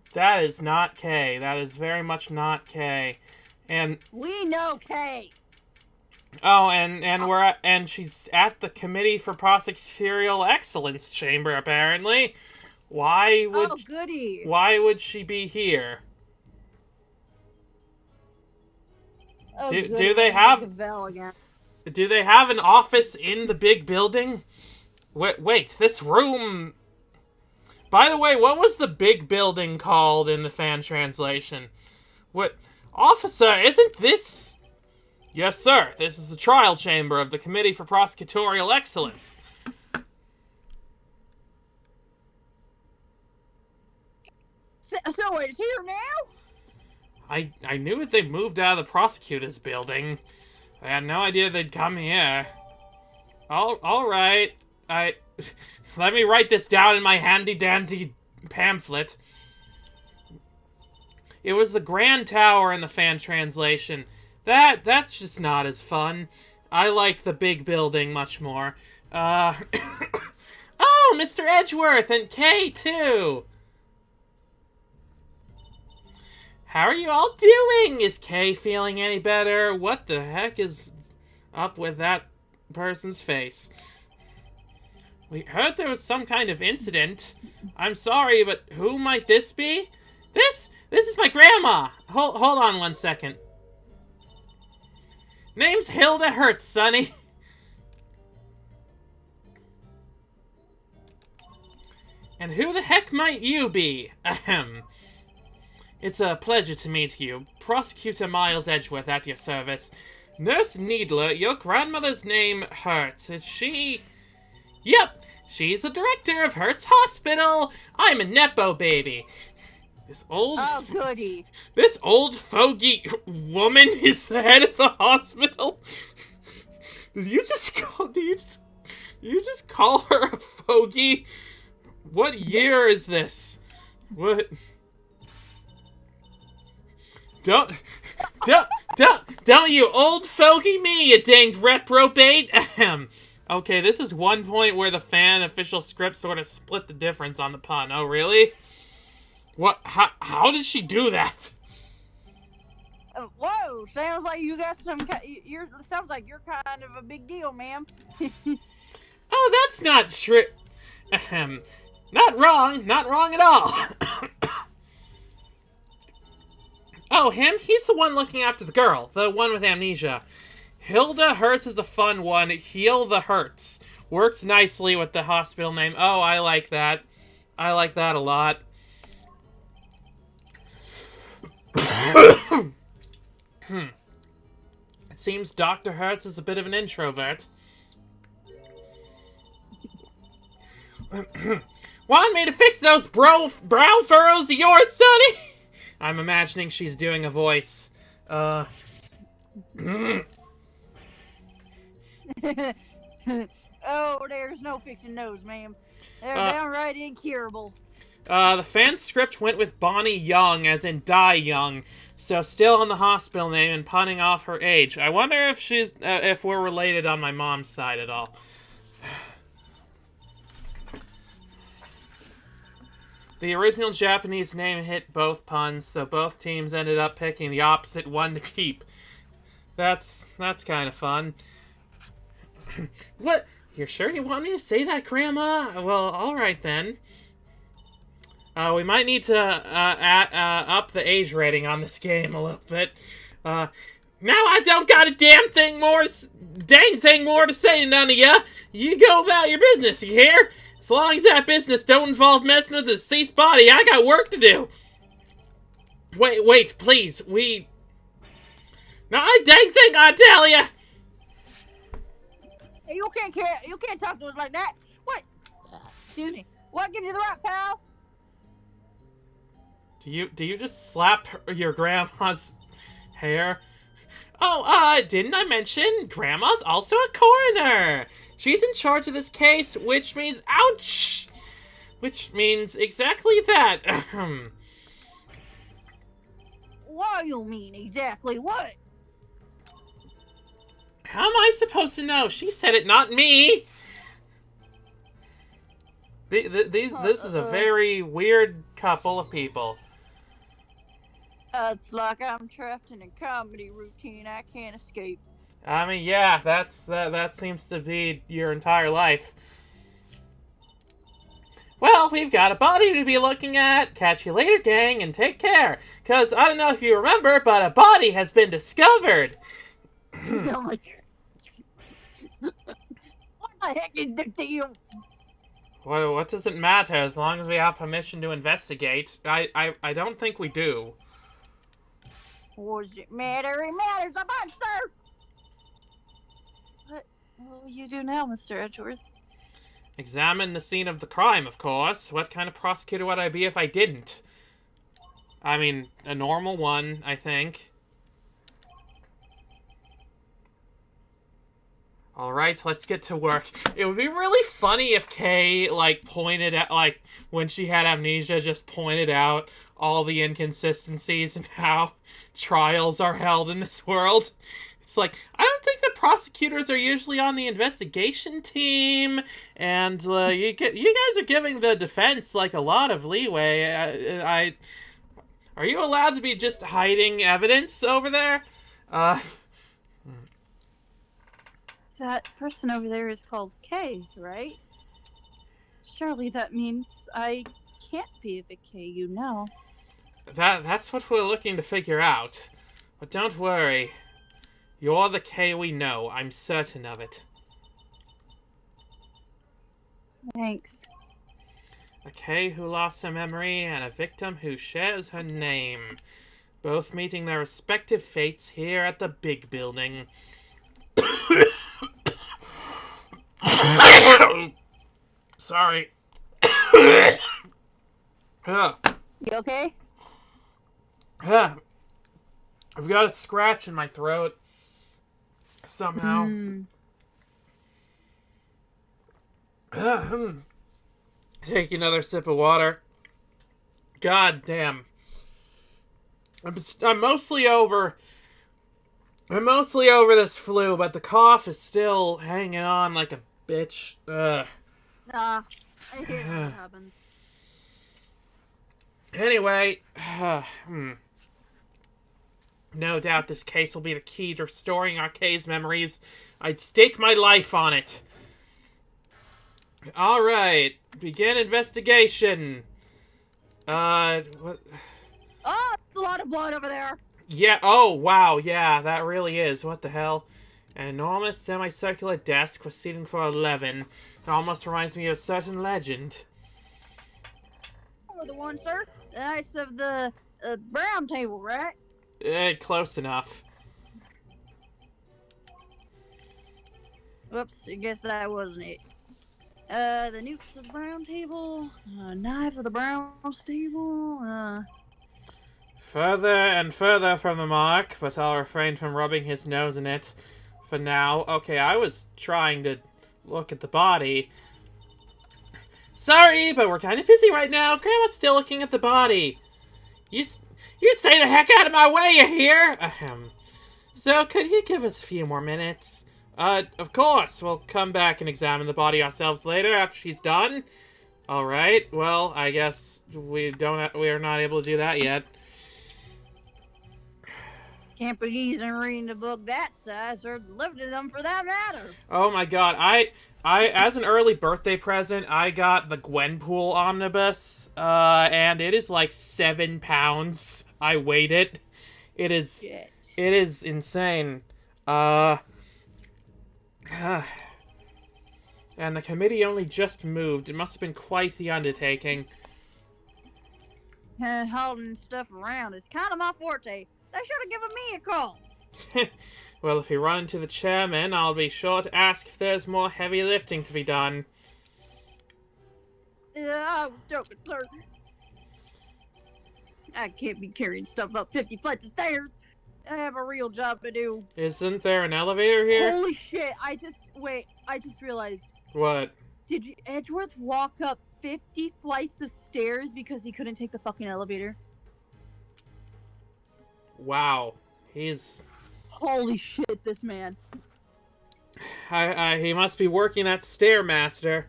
not Kay. That is very much not Kay. And we know Kay. Oh, and she's at the Committee for Prosecutorial Excellence chamber apparently. Why would goody. Why would she be here? Oh, do they have Do they have an office in the big building? Wait, this room. By the way, what was the big building called in the fan translation? What, officer, isn't this? Yes, sir. This is the trial chamber of the Committee for Prosecutorial Excellence. So it's here now? I knew that they moved out of the prosecutor's building. I had no idea they'd come here. All right. Let me write this down in my handy-dandy pamphlet. It was the Grand Tower in the fan translation. That's just not as fun. I like the big building much more. Oh, Mr. Edgeworth and Kay, too! How are you all doing? Is Kay feeling any better? What the heck is up with that person's face? We heard there was some kind of incident. I'm sorry, but who might this be? This is my grandma! Hold on 1 second. Name's Hilda Hertz, Sonny. And who the heck might you be? Ahem. It's a pleasure to meet you. Prosecutor Miles Edgeworth at your service. Nurse Needler, your grandmother's name Hertz. Is she... Yep, She's the director of Hertz Hospital. I'm a Nepo baby. This old... Oh, goody. This old fogey woman is the head of the hospital? Did you just call her a fogey? What year is this? What? Don't you old fogey me, you danged reprobate! Ahem. Okay, this is one point where the fan official script sort of split the difference on the pun. Oh, really? What? How did she do that? Whoa! Sounds like you got some. Sounds like you're kind of a big deal, ma'am. Oh, that's not true. Ahem. Not wrong at all. Oh, him? He's the one looking after the girl, the one with amnesia. Hilda Hertz is a fun one. Heal the Hertz. Works nicely with the hospital name. Oh, I like that. I like that a lot. It seems Dr. Hertz is a bit of an introvert. Want me to fix those brow furrows of yours, Sonny? I'm imagining she's doing a voice. Oh, there's no fixing those, ma'am. They're downright incurable. The fan script went with Bonnie Young, as in Die Young, so still on the hospital name and punning off her age. I wonder if she's, if we're related on my mom's side at all. The original Japanese name hit both puns, so both teams ended up picking the opposite one to keep. That's kind of fun. What? You're sure you want me to say that, Grandma? Well, alright then. We might need to up the age rating on this game a little bit. Now I don't got a dang thing more to say to none of ya. You go about your business, you hear? As long as that business don't involve messing with the deceased body, I got work to do. Wait, please, Now I dang thing, I tell ya! Hey, you can't talk to us like that. What? Excuse me. What gives you the right, pal? Do you just slap your grandma's hair? Oh, didn't I mention Grandma's also a coroner? She's in charge of this case, which means ouch! Which means exactly that. What do you mean exactly what? How am I supposed to know? She said it, not me. This is a very weird couple of people. It's like I'm trapped in a comedy routine I can't escape. I mean, yeah, that seems to be your entire life. Well, we've got a body to be looking at. Catch you later, gang, and take care. Because I don't know if you remember, but a body has been discovered. Oh my God. What the heck is the deal? Well, what does it matter as long as we have permission to investigate? I don't think we do. What does it matter? It matters a bunch, sir! What will you do now, Mr. Edgeworth? Examine the scene of the crime, of course. What kind of prosecutor would I be if I didn't? I mean, a normal one, I think. Alright, let's get to work. It would be really funny if Kay, pointed at, when she had amnesia, just pointed out all the inconsistencies and how trials are held in this world. It's like, I don't think the prosecutors are usually on the investigation team, and you guys are giving the defense, a lot of leeway. Are you allowed to be just hiding evidence over there? That person over there is called Kay, right? Surely that means I can't be the Kay you know. That's what we're looking to figure out. But don't worry. You're the Kay we know. I'm certain of it. Thanks. A Kay who lost her memory and a victim who shares her name. Both meeting their respective fates here at the big building. Sorry. Huh. You okay? Huh. I've got a scratch in my throat. Somehow. Take another sip of water. God damn. I'm mostly over this flu, but the cough is still hanging on like a bitch. Ugh. I hate when that happens. Anyway, no doubt this case will be the key to restoring Arcade's memories. I'd stake my life on it. Alright, begin investigation. What? Oh, it's a lot of blood over there. Yeah, oh, wow, yeah, that really is. What the hell? An enormous semicircular desk with seating for 11. It almost reminds me of a certain legend. Or the one, sir. The Knights of the Brown Table, right? Close enough. Whoops, I guess that wasn't it. The Newts of the Brown Table, Knives of the Brown Stable, Further and further from the mark, but I'll refrain from rubbing his nose in it for now. Okay, I was trying to look at the body. Sorry, but we're kind of busy right now. Grandma's still looking at the body. You stay the heck out of my way, you hear? Ahem. So, could you give us a few more minutes? Of course. We'll come back and examine the body ourselves later after she's done. Alright, well, I guess we are not able to do that yet. can't be easy reading a book that size or lifting them for that matter. Oh my god, I as an early birthday present, I got the Gwenpool omnibus, and it is like 7 pounds. I weighed it. It is insane. And the committee only just moved. It must have been quite the undertaking. Holding stuff around is kind of my forte. They should have given me a call. Well, if we run into the chairman, I'll be sure to ask if there's more heavy lifting to be done. Yeah, I was joking, sir. I can't be carrying stuff up 50 flights of stairs. I have a real job to do. Isn't there an elevator here? Holy shit, I just realized. What? Did Edgeworth walk up 50 flights of stairs because he couldn't take the fucking elevator? Wow. He's... Holy shit, this man. He must be working at Stairmaster.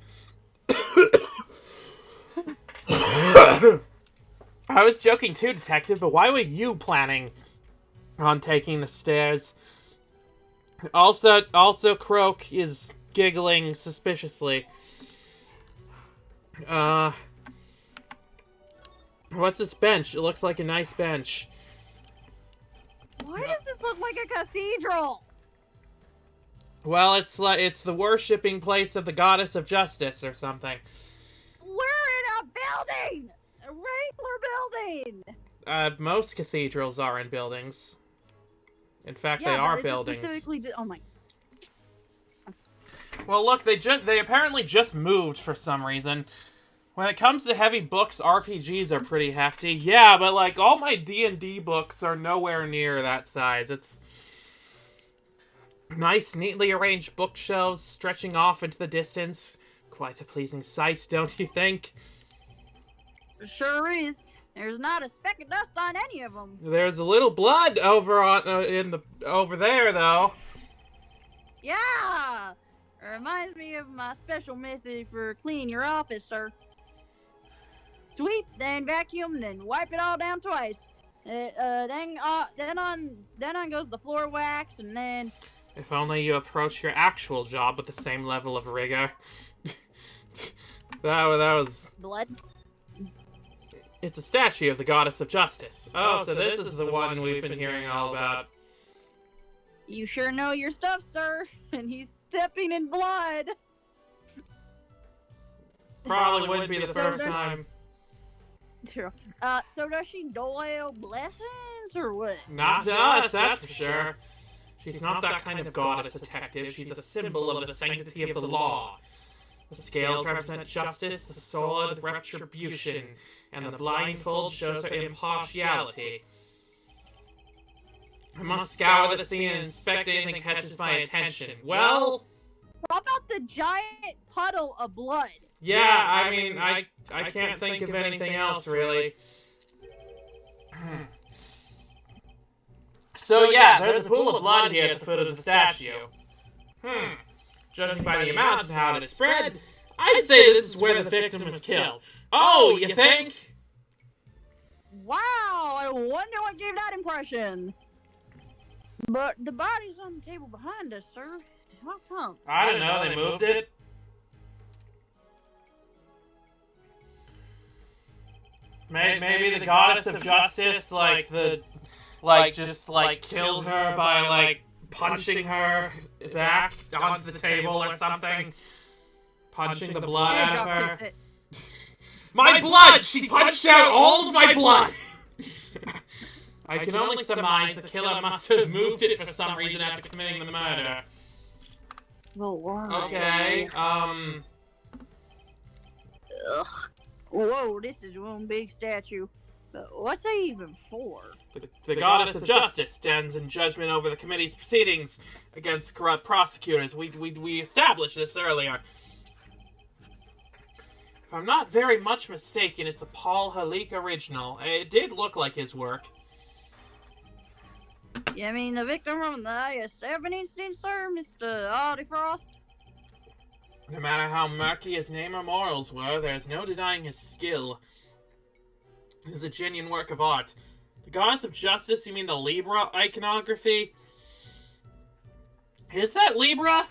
I was joking too, Detective, but why were you planning on taking the stairs? Also, Croak is giggling suspiciously. What's this bench? It looks like a nice bench. Why does this look like a cathedral? Well, it's the worshipping place of the goddess of justice or something. We're in a building! A regular building! Most cathedrals are in buildings. In fact, Yeah, they are but it just buildings. specifically did. Oh my. Well, look, they apparently just moved for some reason. When it comes to heavy books, RPGs are pretty hefty. Yeah, but like all my D&D books are nowhere near that size. It's nice, neatly arranged bookshelves stretching off into the distance. Quite a pleasing sight, don't you think? Sure is. There's not a speck of dust on any of them. There's a little blood over over there, though. Yeah! It reminds me of my special method for cleaning your office, sir. Sweep, then vacuum, then wipe it all down twice. Then on goes the floor wax, and then... If only you approach your actual job with the same level of rigor. that was... Blood? It's a statue of the goddess of justice. Oh, so this is the one we've been hearing all about. You sure know your stuff, sir. And he's stepping in blood. Probably wouldn't be the first time. So does she dole blessings, or what? Not to us, that's for sure. She's not that kind of goddess detective. She's a symbol of the sanctity of the law. The scales represent justice, the sword retribution, and the blindfold shows her impartiality. I must scour the scene and inspect anything that catches my attention. Well... How about the giant puddle of blood? Yeah, I mean, I can't think of anything else, really. So yeah, there's a pool of blood here at the foot of the statue. Judging by the amount and how it is spread, I'd say this is where the victim was killed. Oh, you think? Wow, I wonder what gave that impression. But the body's on the table behind us, sir. How come? I don't know, they moved it. Maybe the goddess of justice, just killed her by, punching her back onto the table or something. Punching the blood out of her. My blood! She punched out all of my blood! I can only surmise the killer must have moved it for some reason after committing the murder. Well, why? Okay, Ugh. Whoa, this is one big statue. But what's that even for? The goddess of justice stands in judgment over the committee's proceedings against corrupt prosecutors. We established this earlier. If I'm not very much mistaken, it's a Paul Halik original. It did look like his work. You mean the victim from the IS-7 incident, sir, Mr. Audie Frost? No matter how murky his name or morals were, there's no denying his skill. It is a genuine work of art. The goddess of justice, you mean the Libra iconography? Is that Libra?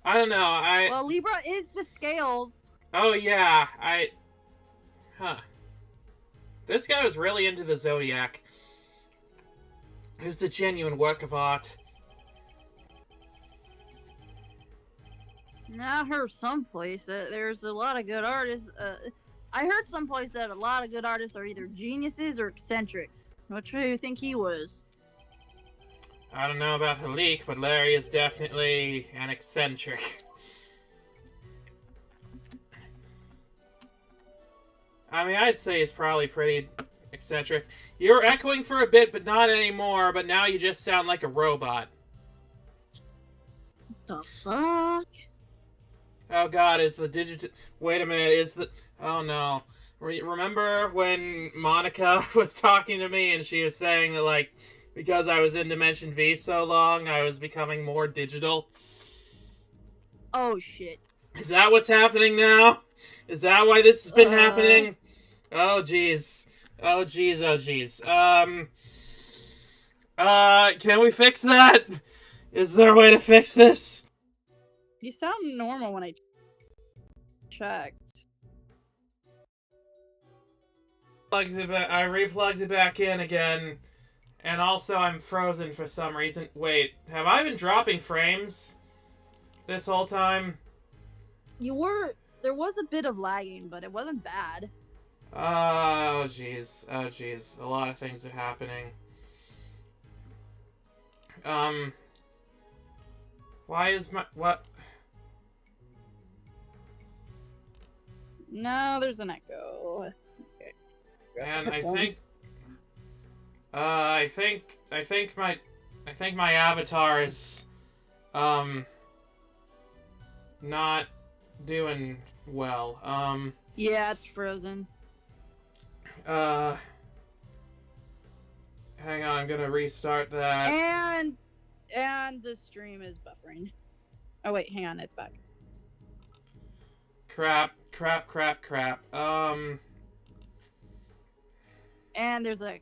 I don't know, Well, Libra is the scales. Oh, yeah, This guy was really into the Zodiac. It's a genuine work of art. Now, I heard someplace that there's a lot of good artists. I heard someplace that a lot of good artists are either geniuses or eccentrics. Which do you think he was? I don't know about Halik, but Larry is definitely an eccentric. I mean, I'd say he's probably pretty eccentric. You were echoing for a bit, but not anymore, but now you just sound like a robot. The fuck? Oh god, is the digit... Wait a minute, is the... Oh no. Remember when Monica was talking to me and she was saying that, like, because I was in Dimension V so long, I was becoming more digital? Oh shit. Is that what's happening now? Is that why this has been happening? Oh jeez. Oh jeez, oh jeez. Can we fix that? Is there a way to fix this? You sound normal when I checked. I replugged it back in again, and also I'm frozen for some reason. Wait, have I been dropping frames this whole time? You were... There was a bit of lagging, but it wasn't bad. Oh jeez, oh jeez, a lot of things are happening. Why is my... what? No, there's an echo. Okay. And I think my avatar is, not doing well. Yeah, it's frozen. Hang on, I'm gonna restart that. And the stream is buffering. Oh wait, hang on, it's back. Crap. And there's the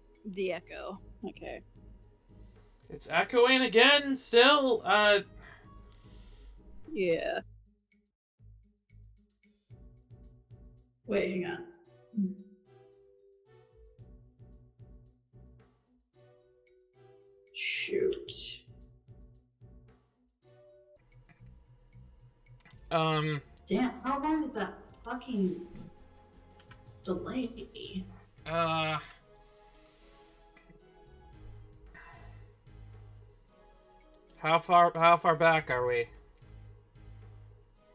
echo. Okay. It's echoing again, still? Yeah. Wait, hang on. Shoot. Damn, how long is that fucking delay? How far back are we?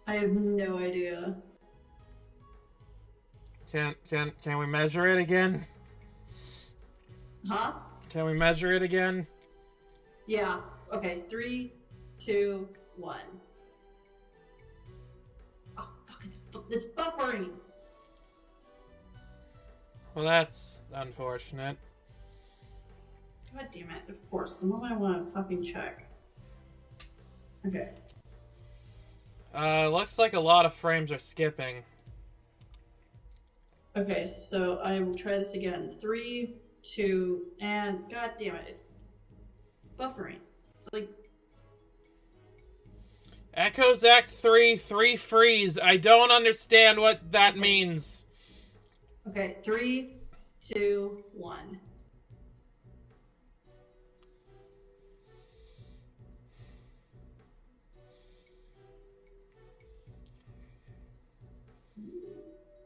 I have no idea. Can we measure it again? Huh? Can we measure it again? Yeah. Okay, 3, 2, 1. Oh, fuck, it's buffering! Well, that's unfortunate. God damn it, of course. The moment I want to fucking check. Okay. Looks like a lot of frames are skipping. Okay, so I will try this again. 3, 2, and god damn it, it's buffering. It's like Echoes Act 3, 3 freeze. I don't understand what that means. okay, 3, 2, 1.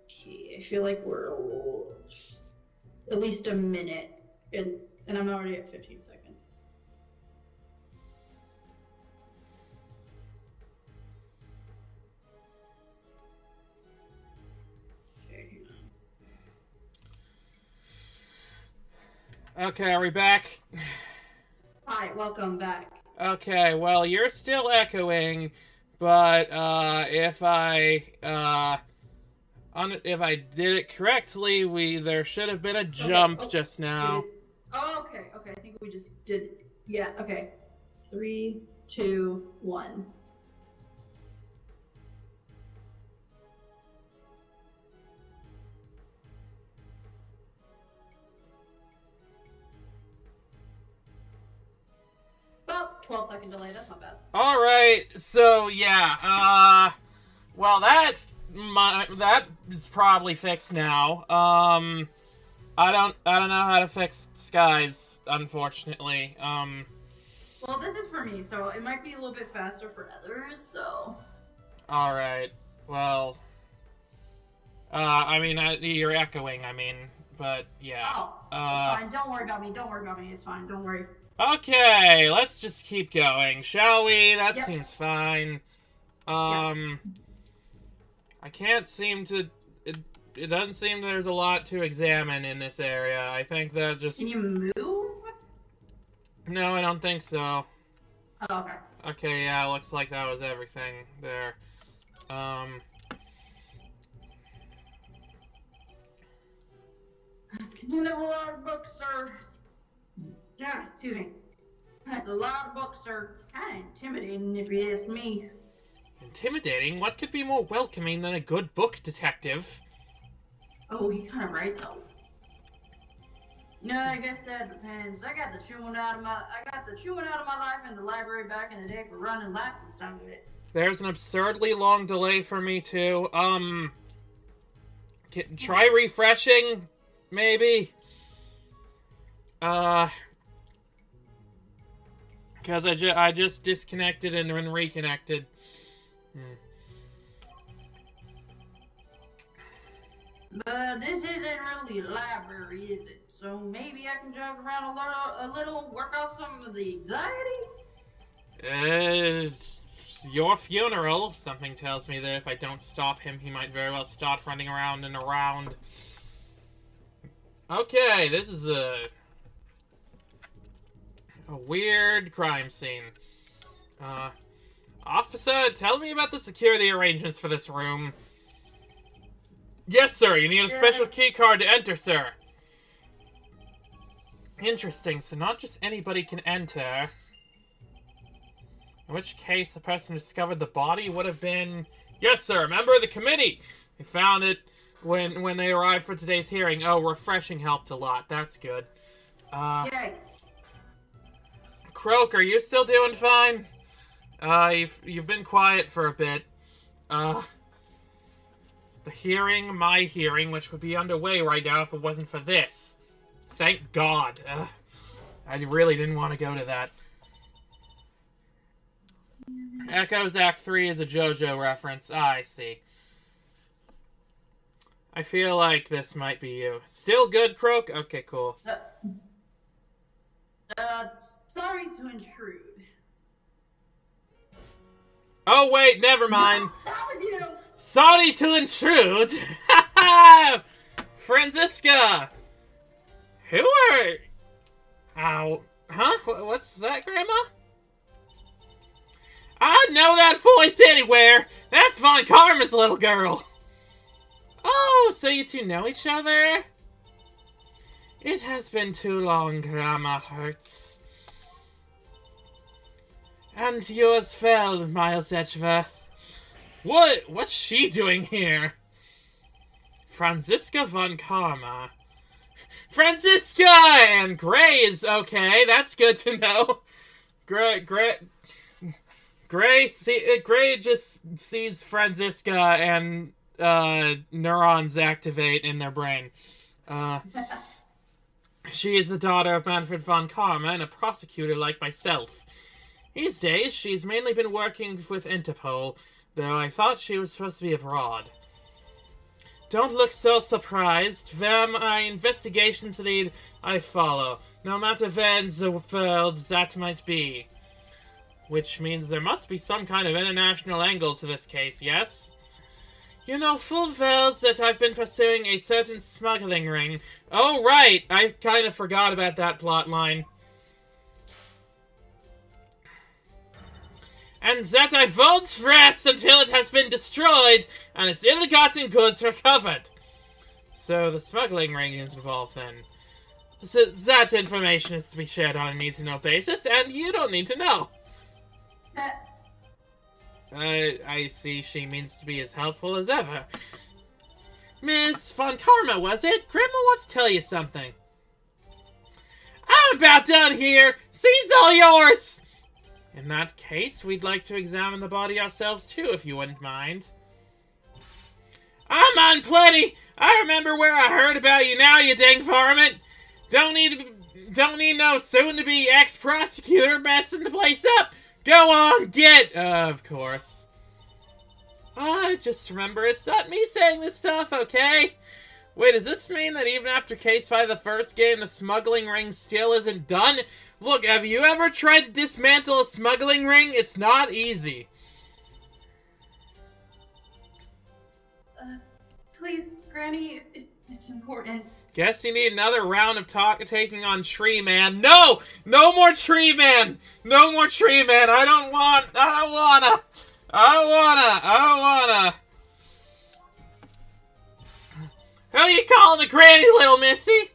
Okay, I feel like we're at least a minute, and I'm already at 15 seconds. Okay, hang on. Okay, are we back? Hi, welcome back. Okay, well, you're still echoing, but, if I did it correctly, there should have been a jump just now. Oh, okay, I think we just did it. Yeah, okay. 3, 2, 1. About 12-second delay, that's not bad. Alright, so, yeah, well, that is probably fixed now. I don't know how to fix skies, unfortunately. Well, this is for me, so it might be a little bit faster for others, so... Alright, well... I mean, you're echoing, but, yeah. Oh, it's fine, don't worry about me, it's fine, don't worry. Okay, let's just keep going, shall we? That Yep. seems fine. I can't seem to... It doesn't seem there's a lot to examine in this area. I think that just... Can you move? No, I don't think so. Oh, okay. Okay, yeah, looks like that was everything there. That's kind of a lot of books, sir. Yeah, excuse me. That's a lot of books, sir. It's kind of intimidating, if you ask me. Intimidating? What could be more welcoming than a good book, detective? Oh, you're kind of right, though. No, I guess that depends. I got the chewing out of my life in the library back in the day for running laps and some of it. There's an absurdly long delay for me, too. Try refreshing, maybe? Because I just disconnected and then reconnected. But this isn't really a library, is it? So maybe I can jog around a little, work off some of the anxiety? Your funeral. Something tells me that if I don't stop him, he might very well start running around and around. Okay, this is a weird crime scene. Officer, tell me about the security arrangements for this room. Yes, sir. You need a special key card to enter, sir. Interesting. So not just anybody can enter. In which case, the person who discovered the body would have been... Yes, sir. A member of the committee. They found it when they arrived for today's hearing. Oh, refreshing helped a lot. That's good. Yay. Croak, are you still doing fine? You've been quiet for a bit. My hearing, which would be underway right now if it wasn't for this. Thank God. I really didn't want to go to that. Echoes Act 3 is a JoJo reference. I see. I feel like this might be you. Still good, Croak? Okay, cool. Sorry to intrude. Oh, wait, never mind. That was you! Sorry to intrude. Franziska! Who are... Ow. Huh? What's that, Grandma? I know that voice anywhere. That's Von Karma's little girl. Oh, so you two know each other? It has been too long, Grandma Hertz. And you as well, Miles Edgeworth. What's she doing here? Franziska Von Karma. Franziska! And Gray is okay, that's good to know. Gray just sees Franziska and neurons activate in their brain. She is the daughter of Manfred von Karma and a prosecutor like myself. These days, she's mainly been working with Interpol, though I thought she was supposed to be abroad. Don't look so surprised. Where my investigations lead, I follow, no matter where in the world that might be. Which means there must be some kind of international angle to this case, yes? You know full well that I've been pursuing a certain smuggling ring. Oh, right! I kind of forgot about that plot line. And that I won't rest until it has been destroyed and its ill-gotten goods recovered. So the smuggling ring is involved then. So that information is to be shared on a need-to-know basis, and you don't need to know. I see she means to be as helpful as ever. Miss Von Karma, was it? Grandma wants to tell you something. I'm about done here. Scene's all yours. In that case, we'd like to examine the body ourselves too, if you wouldn't mind. I'm on plenty. I remember where I heard about you now, you dang varmint. Don't need no soon-to-be ex-prosecutor messing the place up. Go on, get! Of course. Just remember, it's not me saying this stuff, okay? Wait, does this mean that even after Case 5 of the first game, the smuggling ring still isn't done? Look, have you ever tried to dismantle a smuggling ring? It's not easy. Please, Granny, it's important. Guess you need another round of taking on Tree Man. No! No more Tree Man! No more Tree Man! I don't wanna! Who are you calling the granny, little missy?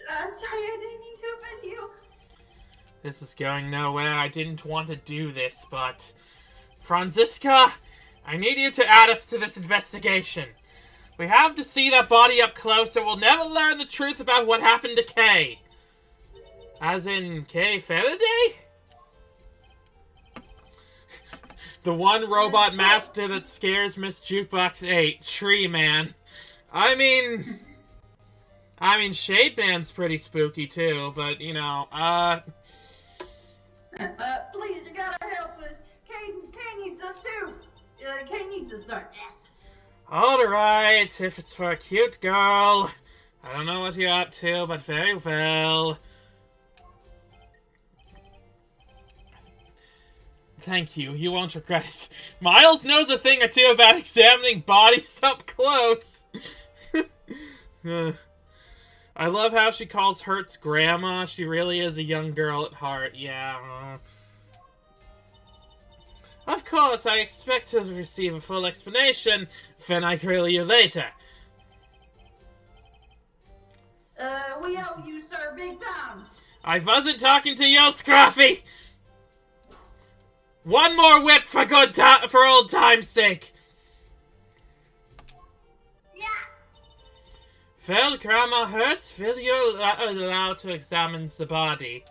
I'm sorry, I didn't mean to offend you. This is going nowhere. I didn't want to do this, but... Franziska, I need you to add us to this investigation. We have to see that body up close, or we'll never learn the truth about what happened to Kay. As in, Kay Faraday? The one robot master that scares Miss Jukebox 8, Tree Man. I mean, Shade Man's pretty spooky too, but, you know, Please, you gotta help us. Kay needs us too. Kay needs us, sorry. Alright, if it's for a cute girl. I don't know what you're up to, but very well. Thank you, you won't regret it. Miles knows a thing or two about examining bodies up close. I love how she calls Hertz Grandma. She really is a young girl at heart, yeah. Of course, I expect to receive a full explanation when I grill you later. We owe you, sir, big time. I wasn't talking to you, Scruffy! One more whip for old time's sake. Yeah. Well, Grandma Hertz, will you allow to examine the body?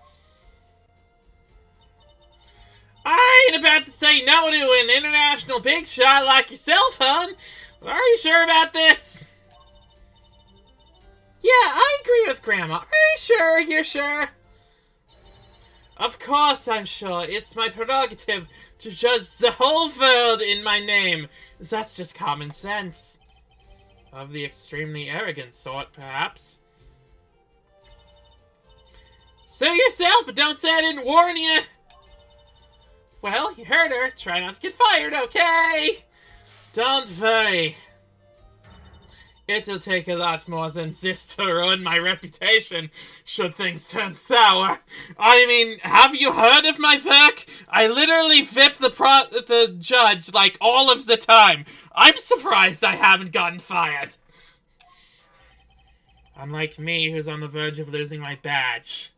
I ain't about to say no to an international big shot like yourself, hon. Are you sure about this? Yeah, I agree with Grandma. Are you sure? You're sure? Of course I'm sure. It's my prerogative to judge the whole world in my name. That's just common sense. Of the extremely arrogant sort, perhaps. Sue yourself, but don't say I didn't warn you. Well, you heard her. Try not to get fired, okay? Don't worry. It'll take a lot more than this to ruin my reputation, should things turn sour. I mean, have you heard of my work? I literally VIP the judge, like, all of the time. I'm surprised I haven't gotten fired. Unlike me, who's on the verge of losing my badge.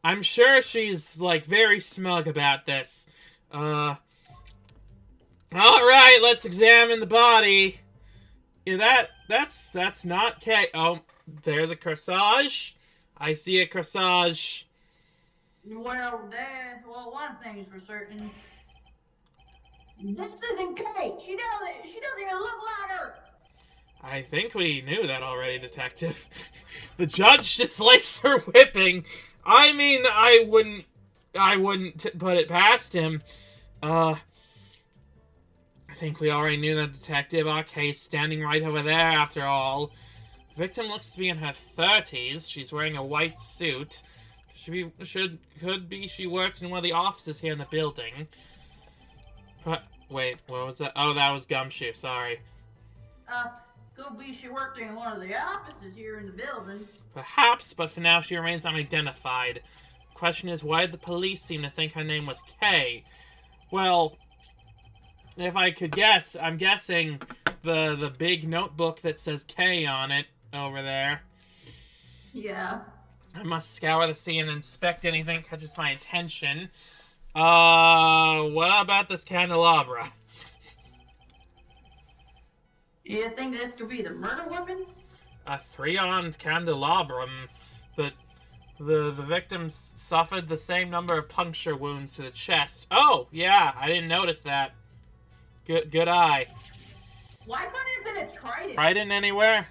I'm sure she's, like, very smug about this. Alright, let's examine the body. Yeah, that's not Kay. Oh, there's a corsage. I see a corsage. Well, Dad, one thing's for certain. This isn't Kate. She doesn't even look like her. I think we knew that already, Detective. The judge dislikes her whipping. I mean, I wouldn't put it past him. I think we already knew that, Detective. Okay, standing right over there, after all. The victim looks to be in her 30s. She's wearing a white suit. Could be she worked in one of the offices here in the building. But, wait, what was that? Oh, that was Gumshoe, sorry. Could be she worked in one of the offices here in the building. Perhaps, but for now she remains unidentified. The question is, why did the police seem to think her name was Kay? Well, if I could guess, I'm guessing the big notebook that says K on it over there. Yeah. I must scour the scene and inspect anything that catches my attention. What about this candelabra? You think this could be the murder weapon? A 3-armed candelabrum, but the victim suffered the same number of puncture wounds to the chest. Oh, yeah, I didn't notice that. Good eye. Why couldn't it have been a trident? Trident anywhere?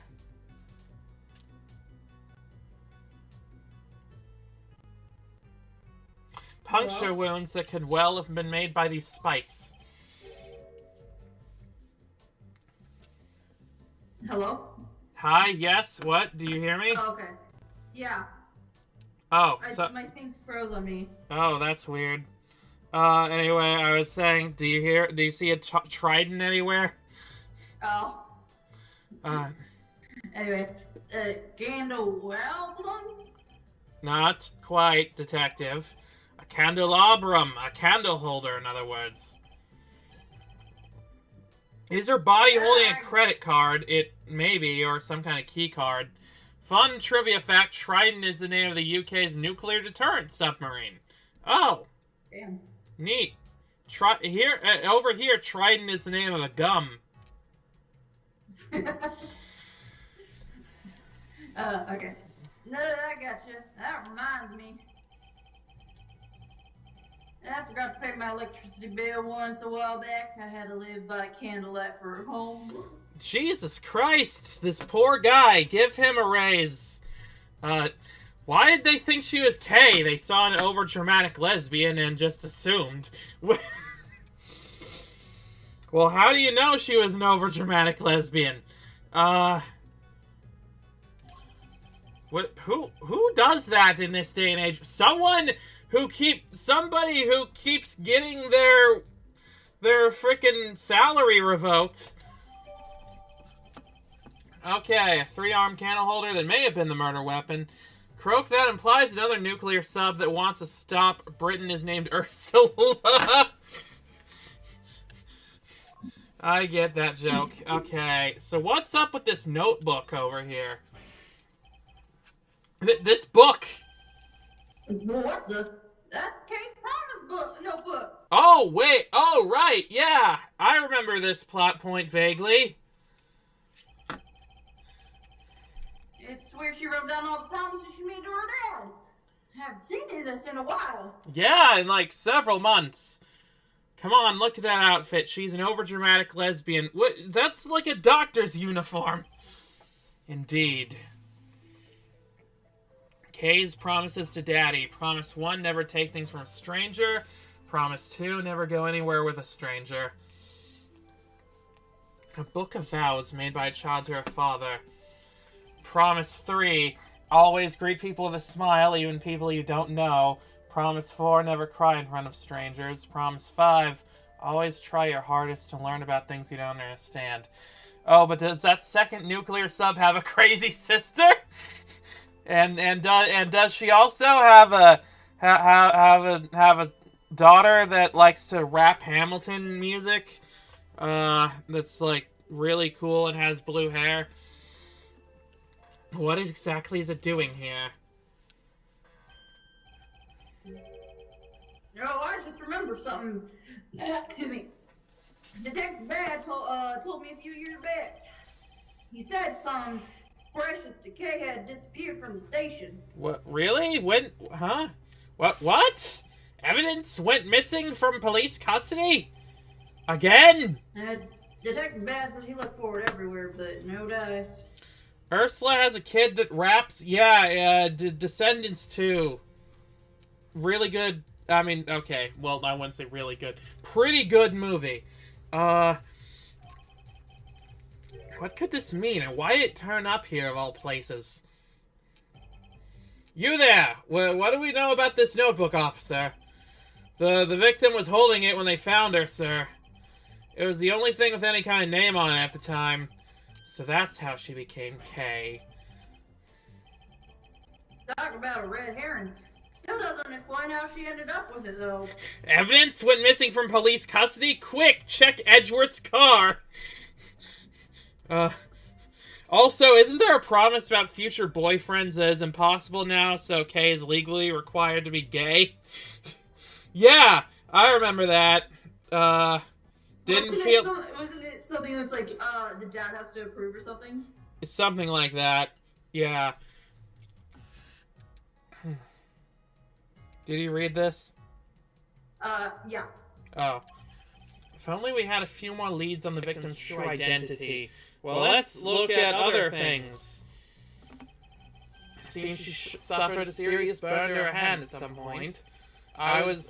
Puncture wounds that could well have been made by these spikes. Hello? Hi, yes, what? Do you hear me? Oh, okay. Yeah. Oh, My thing froze on me. Oh, that's weird. Anyway, I was saying, do you see a trident anywhere? Oh. Anyway, candelabrum? Not quite, Detective. A candelabrum, a candle holder, in other words. Is her body holding a credit card? It may be, or some kind of key card. Fun trivia fact, Trident is the name of the UK's nuclear deterrent submarine. Oh. Damn. Neat. Over here, Trident is the name of a gum. Okay. No, I gotcha. That reminds me. I forgot to pay my electricity bill once a while back. I had to live by candlelight for home. Jesus Christ, this poor guy. Give him a raise. Why did they think she was Kay? They saw an overdramatic lesbian and just assumed. Well, how do you know she was an overdramatic lesbian? Who does that in this day and age? Somebody who keeps getting their frickin' salary revoked. Okay, a 3-armed candle holder that may have been the murder weapon. Croak, that implies another nuclear sub that wants to stop Britain is named Ursula. I get that joke. Okay, so what's up with this notebook over here? This book! What the? That's Kay's promise notebook. Oh, wait. Oh, right. Yeah. I remember this plot point vaguely. It's where she wrote down all the promises she made to her dad. Haven't seen this in a while. Yeah, in like several months. Come on, look at that outfit. She's an overdramatic lesbian. What? That's like a doctor's uniform. Indeed. Kay's promises to Daddy. Promise 1, never take things from a stranger. Promise 2, never go anywhere with a stranger. A book of vows made by a child to her father. Promise 3, always greet people with a smile, even people you don't know. Promise 4, never cry in front of strangers. Promise 5, always try your hardest to learn about things you don't understand. Oh, but does that second nuclear sub have a crazy sister? and does she also have a have a daughter that likes to rap Hamilton music? That's like really cool and has blue hair. What exactly is it doing here? No, I just remember something. Excuse me. Detective Bad told me a few years back. He said some precious decay had disappeared from the station. What? Really? When? Huh? What? Evidence went missing from police custody? Again? Detective Bad said he looked for it everywhere, but no dice. Ursula has a kid that raps. Yeah, Descendants 2. Really good. I mean, okay. Well, I wouldn't say really good. Pretty good movie. What could this mean? And why did it turn up here of all places? You there! What do we know about this notebook, officer? The victim was holding it when they found her, sir. It was the only thing with any kind of name on it at the time. So that's how she became Kay. Talk about a red herring. Still doesn't explain how she ended up with it, though. Evidence went missing from police custody? Quick, check Edgeworth's car! Also, isn't there a promise about future boyfriends that is impossible now, so Kay is legally required to be gay? Yeah, I remember that. Wasn't it something that's like, the dad has to approve or something? Something like that. Yeah. Did you read this? Yeah. Oh. If only we had a few more leads on the victim's true identity. Well, let's look at other things. Seems she suffered a serious burn to her hand at some point. I was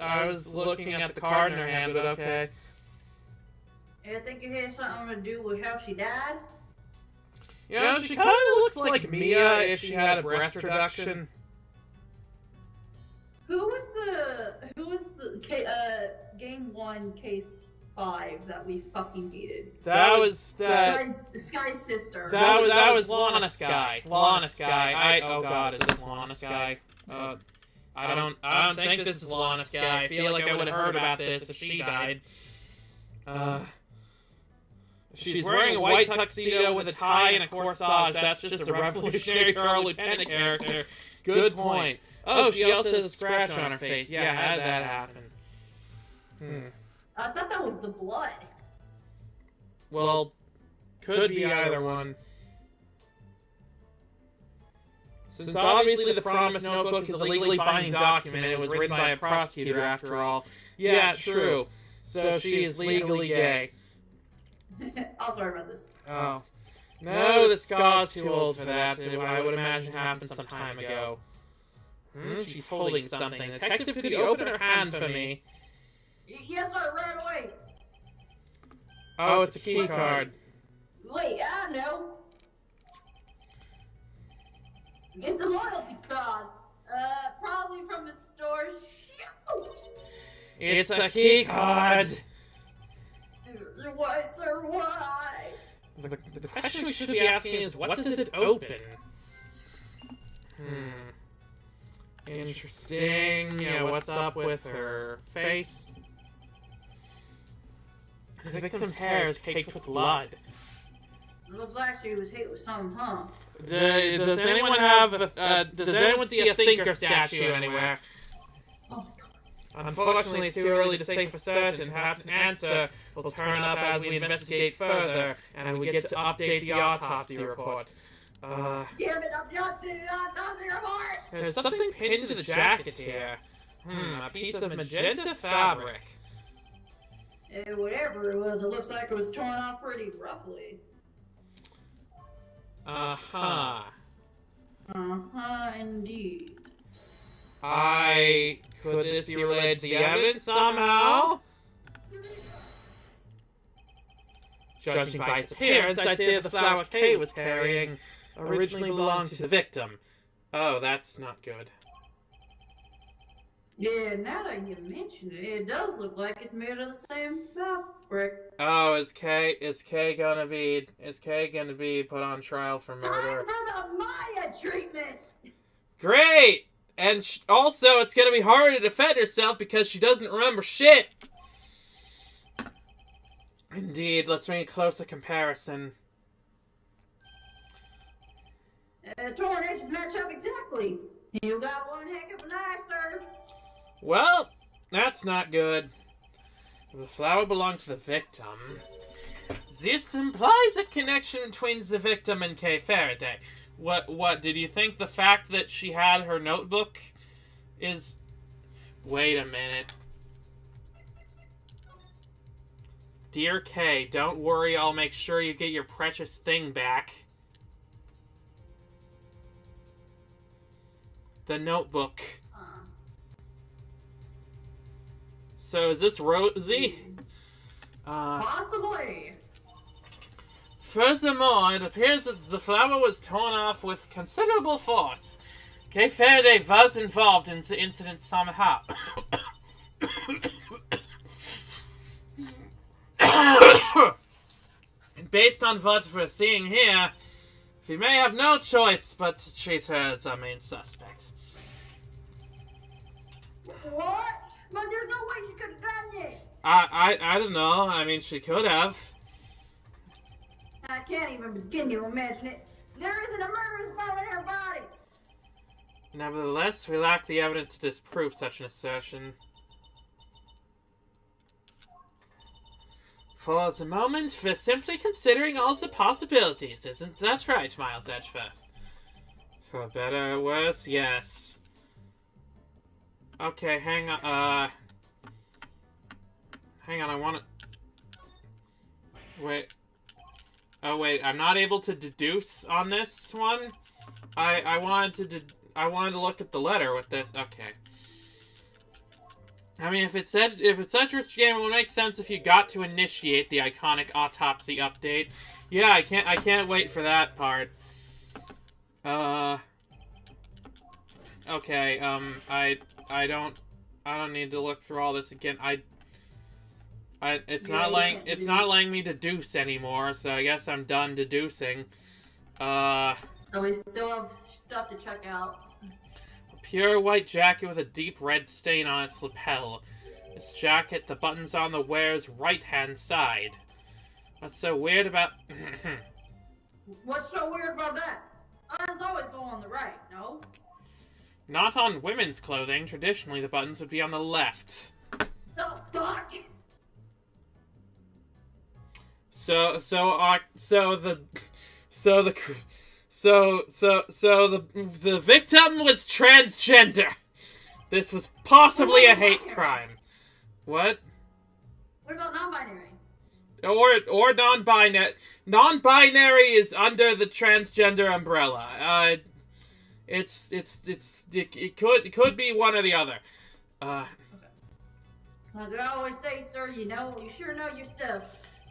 looking at the card in her hand, but okay. I think it has something to do with how she died. You know, she kind of looks like Mia if she had a breast reduction. Who was the game 1 case 5 that we fucking beated? That was Sky's sister. That was Lana Sky. Lana Sky. Oh god, is this Lana Sky? I don't think this is Lana Sky. I feel like I would have heard about this if she died. She's wearing a white tuxedo with a tie and a corsage. That's just a Revolutionary Girl Lieutenant character. Good point. Oh, she also has a scratch on her face. Yeah, how did that happen? I thought that was the blood. Well, could be either one. Since obviously the Promise Notebook is a legally binding document, it was written by a prosecutor after all. Yeah, true. So she is legally gay. I'm sorry about this. Oh. No, the scar's too old for that. I would imagine it happened some time ago. She's holding something. Detective, could you open her hand for me? Yes, sir, right away. Oh, it's a key card. Wait, I know. It's a loyalty card. Probably from the store. Shoot! It's a key card. Why, sir, why? The question we should be asking is, what does it open? Interesting. Yeah, what's up with her face? The victim's hair is caked with blood. It looks like she was hit with something, huh? Does anyone have does anyone see a thinker statue anywhere? Oh my god. Unfortunately, it's too early to say for certain. Perhaps an answer will turn up as we investigate further, and we get to update the autopsy report. Damn it, I'm not the autopsy report! There's something pinned to the jacket here. A piece of magenta fabric. Whatever it was, it looks like it was torn off pretty roughly. Uh-huh. Indeed. Could this be related to the evidence somehow? Judging by its appearance, I'd say the flower Kay was carrying originally belonged to the victim. Oh, that's not good. Yeah, now that you mention it, it does look like it's made of the same fabric. Oh, is Kay gonna be put on trial for Time murder? for the Maya treatment! Great! And also, it's gonna be harder to defend herself because she doesn't remember shit! Indeed, let's make a closer comparison. Torn edges match up exactly. You got one heck of an eye, sir. Well, that's not good. The flower belonged to the victim. This implies a connection between the victim and Kay Faraday. What, did you think the fact that she had her notebook is... Wait a minute. Dear Kay, don't worry, I'll make sure you get your precious thing back. The notebook. So is this Rosie? Possibly. Furthermore, it appears that the flower was torn off with considerable force. Kay Faraday was involved in the incident somehow. And based on what we're seeing here, we may have no choice but to treat her as our main suspect. What? But there's no way she could have done this. I don't know. I mean, she could have. I can't even begin to imagine it. There isn't a murderous bone in her body. Nevertheless, we lack the evidence to disprove such an assertion. For the moment, we're simply considering all the possibilities. Isn't that right, Miles Edgeworth? For better or worse, yes. Okay, hang on, I wanna... Wait. Oh, wait, I'm not able to deduce on this one? I wanted to look at the letter with this. Okay. I mean, if it's such a game, it would make sense if you got to initiate the iconic autopsy update. Yeah, I can't wait for that part. Okay, I don't need to look through all this again. It's not letting me deduce anymore, so I guess I'm done deducing. So we still have stuff to check out. Pure white jacket with a deep red stain on its lapel. This jacket, the buttons on the wearer's right-hand side. What's so weird about... What's so weird about that? Buttons always go on the right, no? Not on women's clothing. Traditionally, the buttons would be on the left. The fuck? So the victim was transgender. This was possibly a hate crime. What? What about non-binary? Or non-binary. Non-binary is under the transgender umbrella. It could be one or the other. Okay. Like I always say, sir, you sure know your stuff.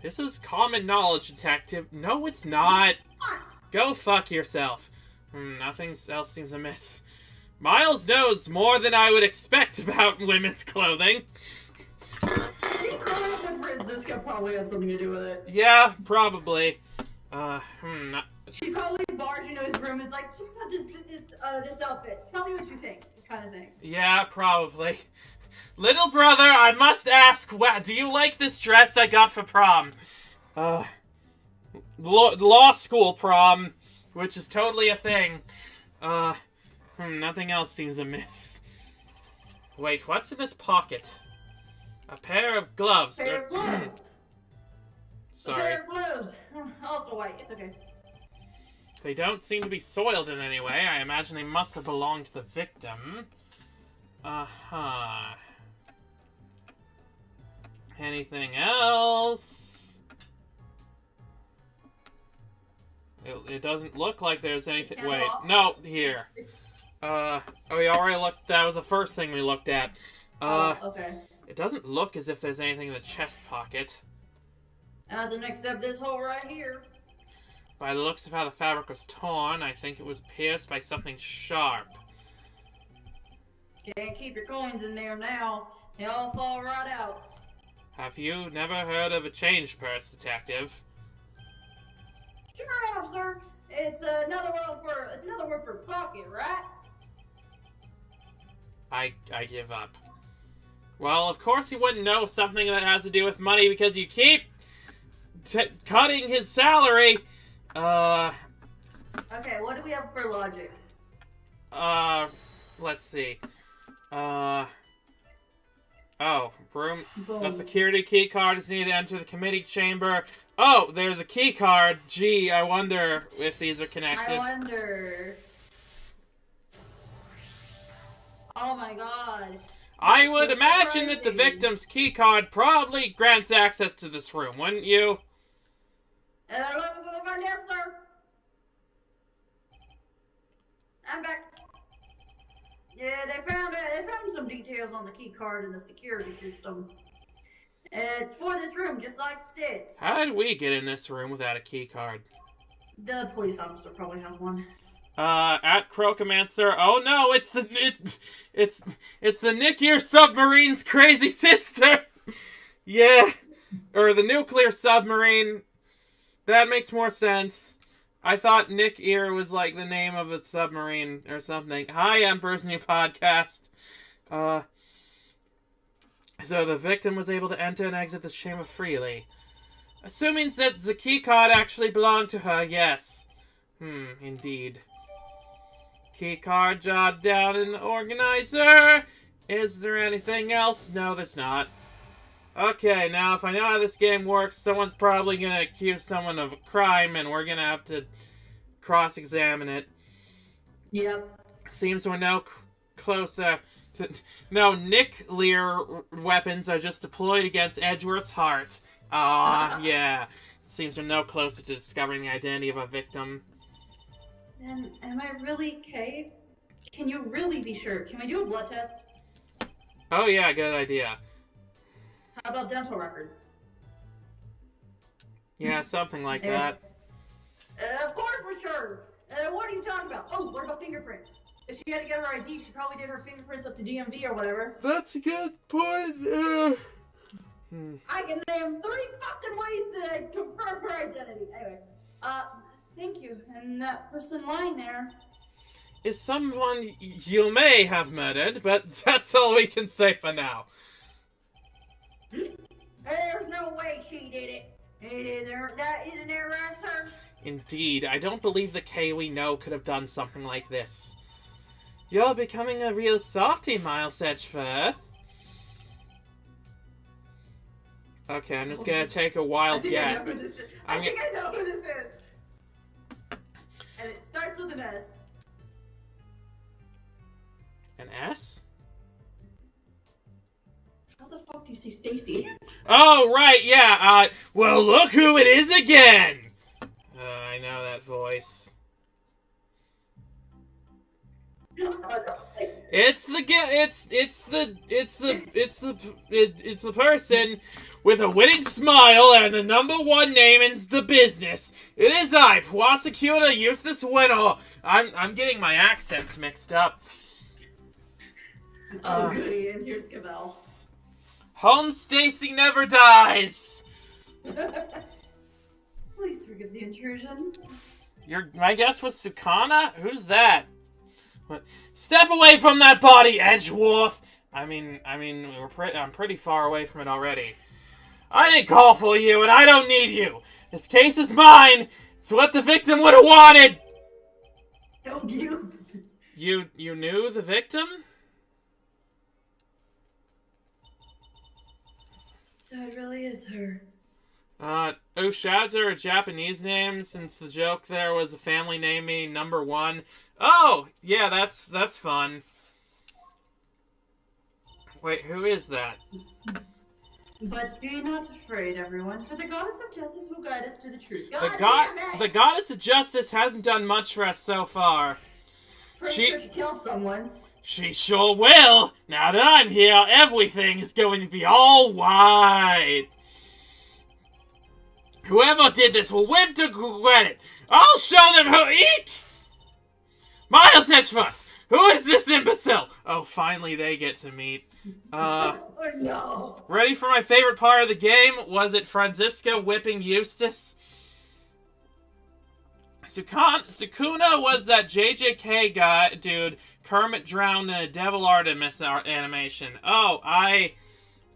This is common knowledge, detective. No, it's not. Go fuck yourself. Nothing else seems amiss. Miles knows more than I would expect about women's clothing. This could probably have something to do with it. Yeah, probably. She probably barged into his room and is like, check out this outfit. Tell me what you think, kind of thing. Yeah, probably. Little brother, I must ask, do you like this dress I got for prom? Law school prom, which is totally a thing. Nothing else seems amiss. Wait, what's in this pocket? A pair of gloves. Pair of gloves. Sorry. A pair of gloves. Also white. It's okay. They don't seem to be soiled in any way. I imagine they must have belonged to the victim. Uh-huh. Anything else? It doesn't look like there's anything. Wait, no, here. We already looked. That was the first thing we looked at. Okay. It doesn't look as if there's anything in the chest pocket. The next step, this hole right here. By the looks of how the fabric was torn, I think it was pierced by something sharp. Can't keep your coins in there now. They all fall right out. Have you never heard of a change purse, detective? Sure I have, sir. It's another word for pocket, right? I give up. Well, of course he wouldn't know something that has to do with money because you keep cutting his salary. Okay, what do we have for logic? Let's see. Room. Boom. A security key card is needed to enter the committee chamber. Oh, there's a key card. Gee, I wonder if these are connected. I wonder. Oh my god. I would That's imagine that the surprising. victim's key card probably grants access to this room, wouldn't you? Let me go find out, sir. I'm back. Yeah, they found some details on the key card in the security system. It's for this room, just like it said. How did we get in this room without a key card? The police officer probably has one. At Crocomancer. Oh no, it's the Nick Ear submarine's crazy sister. Yeah, or the nuclear submarine. That makes more sense. I thought Nick Ear was like the name of a submarine or something. Hi, Emperor's New Podcast. So the victim was able to enter and exit the chamber freely. Assuming that the key card actually belonged to her, yes. Indeed. Key card jotted down in the organizer. Is there anything else? No, there's not. Okay, now if I know how this game works, someone's probably gonna accuse someone of a crime and we're gonna have to cross-examine it. Yep. Seems we're no closer to... No, nuclear weapons are just deployed against Edgeworth's heart. Yeah. Seems we're no closer to discovering the identity of our victim. Then, am I really Kay? Can you really be sure? Can we do a blood test? Oh yeah, good idea. How about dental records? Yeah, something like Yeah. that. Of course, for sure. What are you talking about? Oh, what about fingerprints? If she had to get her ID, she probably did her fingerprints at the DMV or whatever. That's a good point. I can name 3 fucking ways to confirm her identity. Anyway, thank you. And that person lying there. Is someone you may have murdered, but that's all we can say for now. There's no way she did it. It isn't her. That isn't it, right, sir? Indeed, I don't believe the Kay we know could have done something like this. You're becoming a real softie, Miles Edgeworth. Okay, I'm just gonna take a wild guess. I think I know who this is. And it starts with an S. An S? How the fuck do you say Stacy? Oh, right, yeah, well, look who it is again! I know that voice. It's the person with a winning smile and the #1 name in the business. It is I, Prosecutor Eustace Whittle. I'm getting my accents mixed up. Oh, goody, and here's Cavell. Home Stacy never dies. Please forgive the intrusion. My guess was Sukana? Who's that? What? Step away from that body, Edgeworth! I'm pretty far away from it already. I didn't call for you, and I don't need you. This case is mine. It's what the victim would have wanted. Oh, you. You knew the victim? So it really is her. Oshads are a Japanese name, since the joke there was a family name meaning #1. Oh! Yeah, that's fun. Wait, who is that? But be not afraid, everyone, for the goddess of justice will guide us to the truth. The goddess of justice hasn't done much for us so far. Pretty sure she killed someone. She sure will! Now that I'm here, everything is going to be all right. Whoever did this will live to regret it. I'll show them who... Eek! Miles Edgeworth, Who is this imbecile? Oh, finally they get to meet. Oh no. Ready for my favorite part of the game? Was it Franziska whipping Eustace? Sukuna was that JJK guy, dude. Kermit drowned in a Devil Artemis animation. Oh,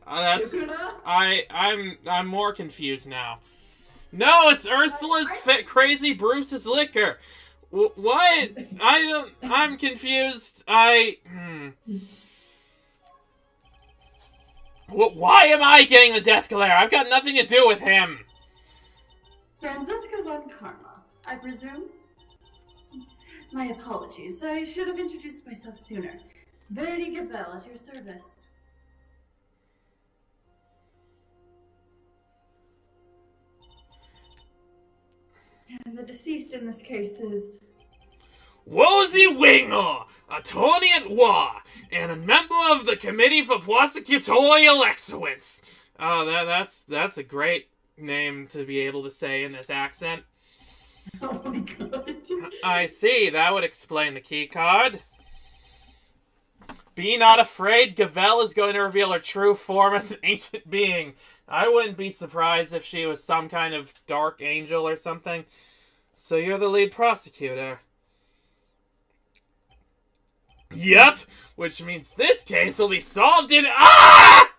that's... I'm more confused now. No, it's Ursula's crazy Bruce's liquor. What? I'm confused. Why am I getting the death glare? I've got nothing to do with him. Franziska von Karma, I presume? My apologies. I should have introduced myself sooner. Verity Gavel at your service. And the deceased in this case is... Wozy Winger, attorney at law, and a member of the Committee for Prosecutorial Excellence. Oh, that's a great name to be able to say in this accent. Oh my god. I see, that would explain the key card. Be not afraid, Gavel is going to reveal her true form as an ancient being. I wouldn't be surprised if she was some kind of dark angel or something. So you're the lead prosecutor. Yep, which means this case will be solved in... Ah!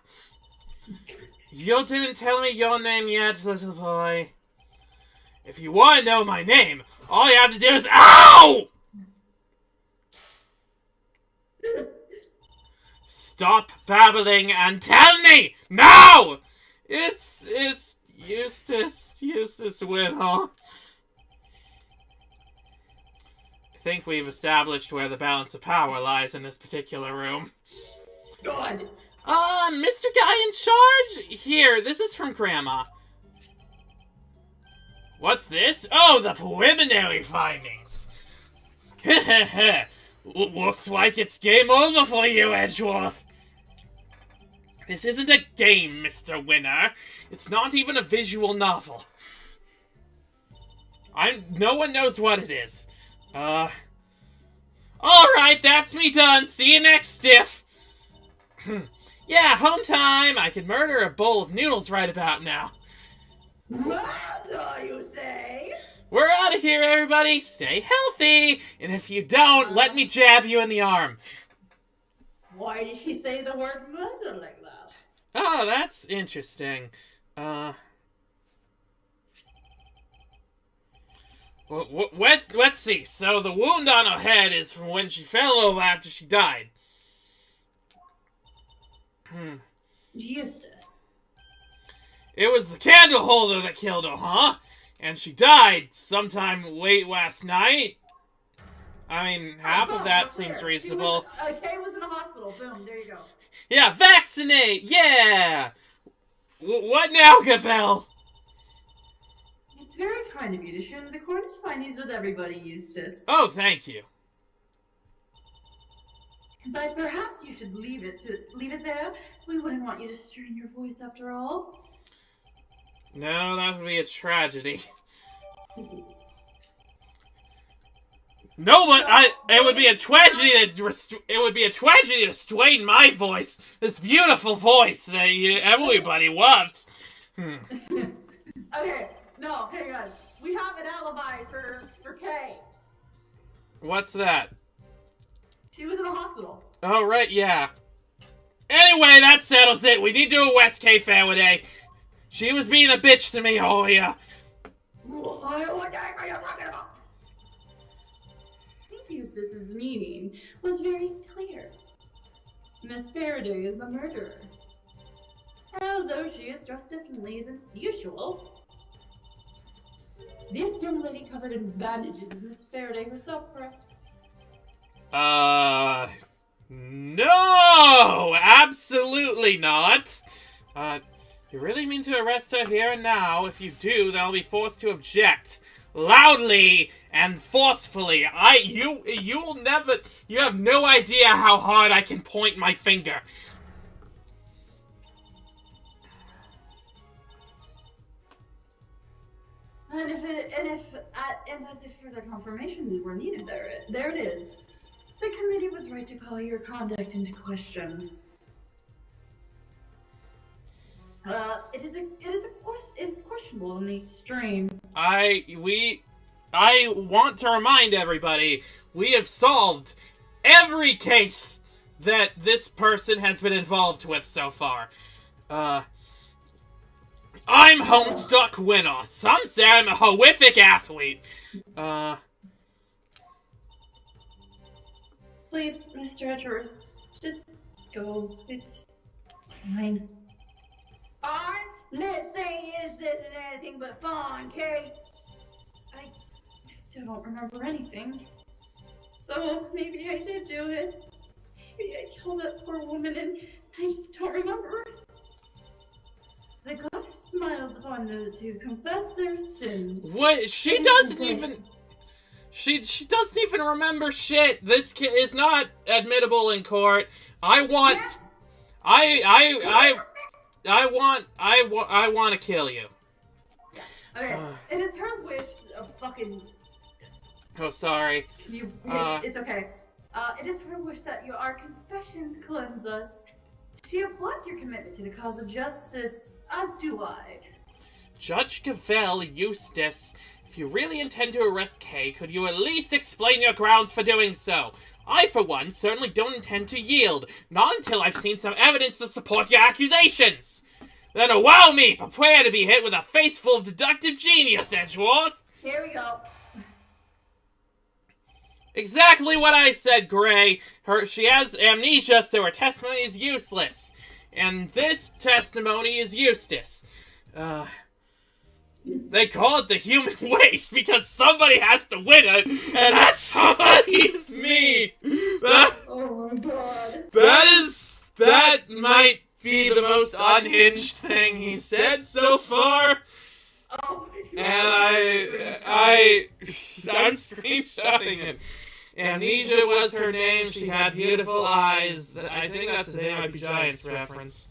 You didn't tell me your name yet, little boy. If you want to know my name, all you have to do is... Ow! Stop babbling and tell me! Now! It's Eustace Winhall. I think we've established where the balance of power lies in this particular room. God. Mr. Guy in charge? Here, this is from Grandma. What's this? Oh, the preliminary findings. Heh. Looks like it's game over for you, Edgeworth. This isn't a game, Mr. Winner. It's not even a visual novel. No one knows what it is. Alright, that's me done. See you next, stiff. Yeah, home time. I could murder a bowl of noodles right about now. What do you say? We're out of here, everybody. Stay healthy. And if you don't, let me jab you in the arm. Why did she say the word murder like that? Oh, that's interesting. Let's see. So the wound on her head is from when she fell over after she died. Eustace. It was the candle holder that killed her, huh? And she died sometime late last night? I mean, half of that seems reasonable. Kay was in the hospital. Boom, there you go. Yeah, vaccinate! Yeah! What now, Gavel? It's very kind of you to share the coroner's findings with everybody, Eustace. Oh, thank you. But perhaps you should leave it there. We wouldn't want you to strain your voice after all. No, that would be a tragedy. No, but it would be a tragedy to strain my voice. This beautiful voice that everybody loves. Okay, no, hang on. We have an alibi for Kay. What's that? She was in the hospital. Oh, right, yeah. Anyway, that settles it. We need to do a West K Faraday. She was being a bitch to me, oh yeah. What the heck are you talking about? I think Eustace's meaning was very clear. Miss Faraday is the murderer. Although she is dressed differently than usual. This young lady covered in bandages is Miss Faraday herself, correct? No! Absolutely not! You really mean to arrest her here and now? If you do, then I'll be forced to object. Loudly and forcefully. You have no idea how hard I can point my finger. And as if further confirmation were needed, there it is. the committee was right to call your conduct into question. It is questionable in the extreme. I want to remind everybody, we have solved every case that this person has been involved with so far. I'm Homestuck Winnow. Some say I'm a horrific athlete. Please, Mr. Edgeworth, just go. It's fine. I'm not saying this is anything but fun, Kay. I still don't remember anything. So maybe I did do it. Maybe I killed that poor woman and I just don't remember. The goddess smiles upon those who confess their sins. What? She doesn't even... She doesn't even remember shit. This kid is not admittable in court. I want to kill you. Okay, it is her wish of fucking... Oh, sorry. It's okay. It is her wish that our confessions cleanse us. She applauds your commitment to the cause of justice, as do I. Judge Gavel Eustace, if you really intend to arrest Kay, could you at least explain your grounds for doing so? I, for one, certainly don't intend to yield, not until I've seen some evidence to support your accusations. Then allow me, prepare to be hit with a face full of deductive genius, Edgeworth. Here we go. Exactly what I said, Gray. She has amnesia, so her testimony is useless. And this testimony is Eustace. They call it the human waste because somebody has to win it, and that somebody is me. Oh my god. That might be the most unhinged thing he said so far. Oh my god. And I'm screenshotting it. Amnesia was her name. She had beautiful eyes. I think that's the They Might Be Giants reference.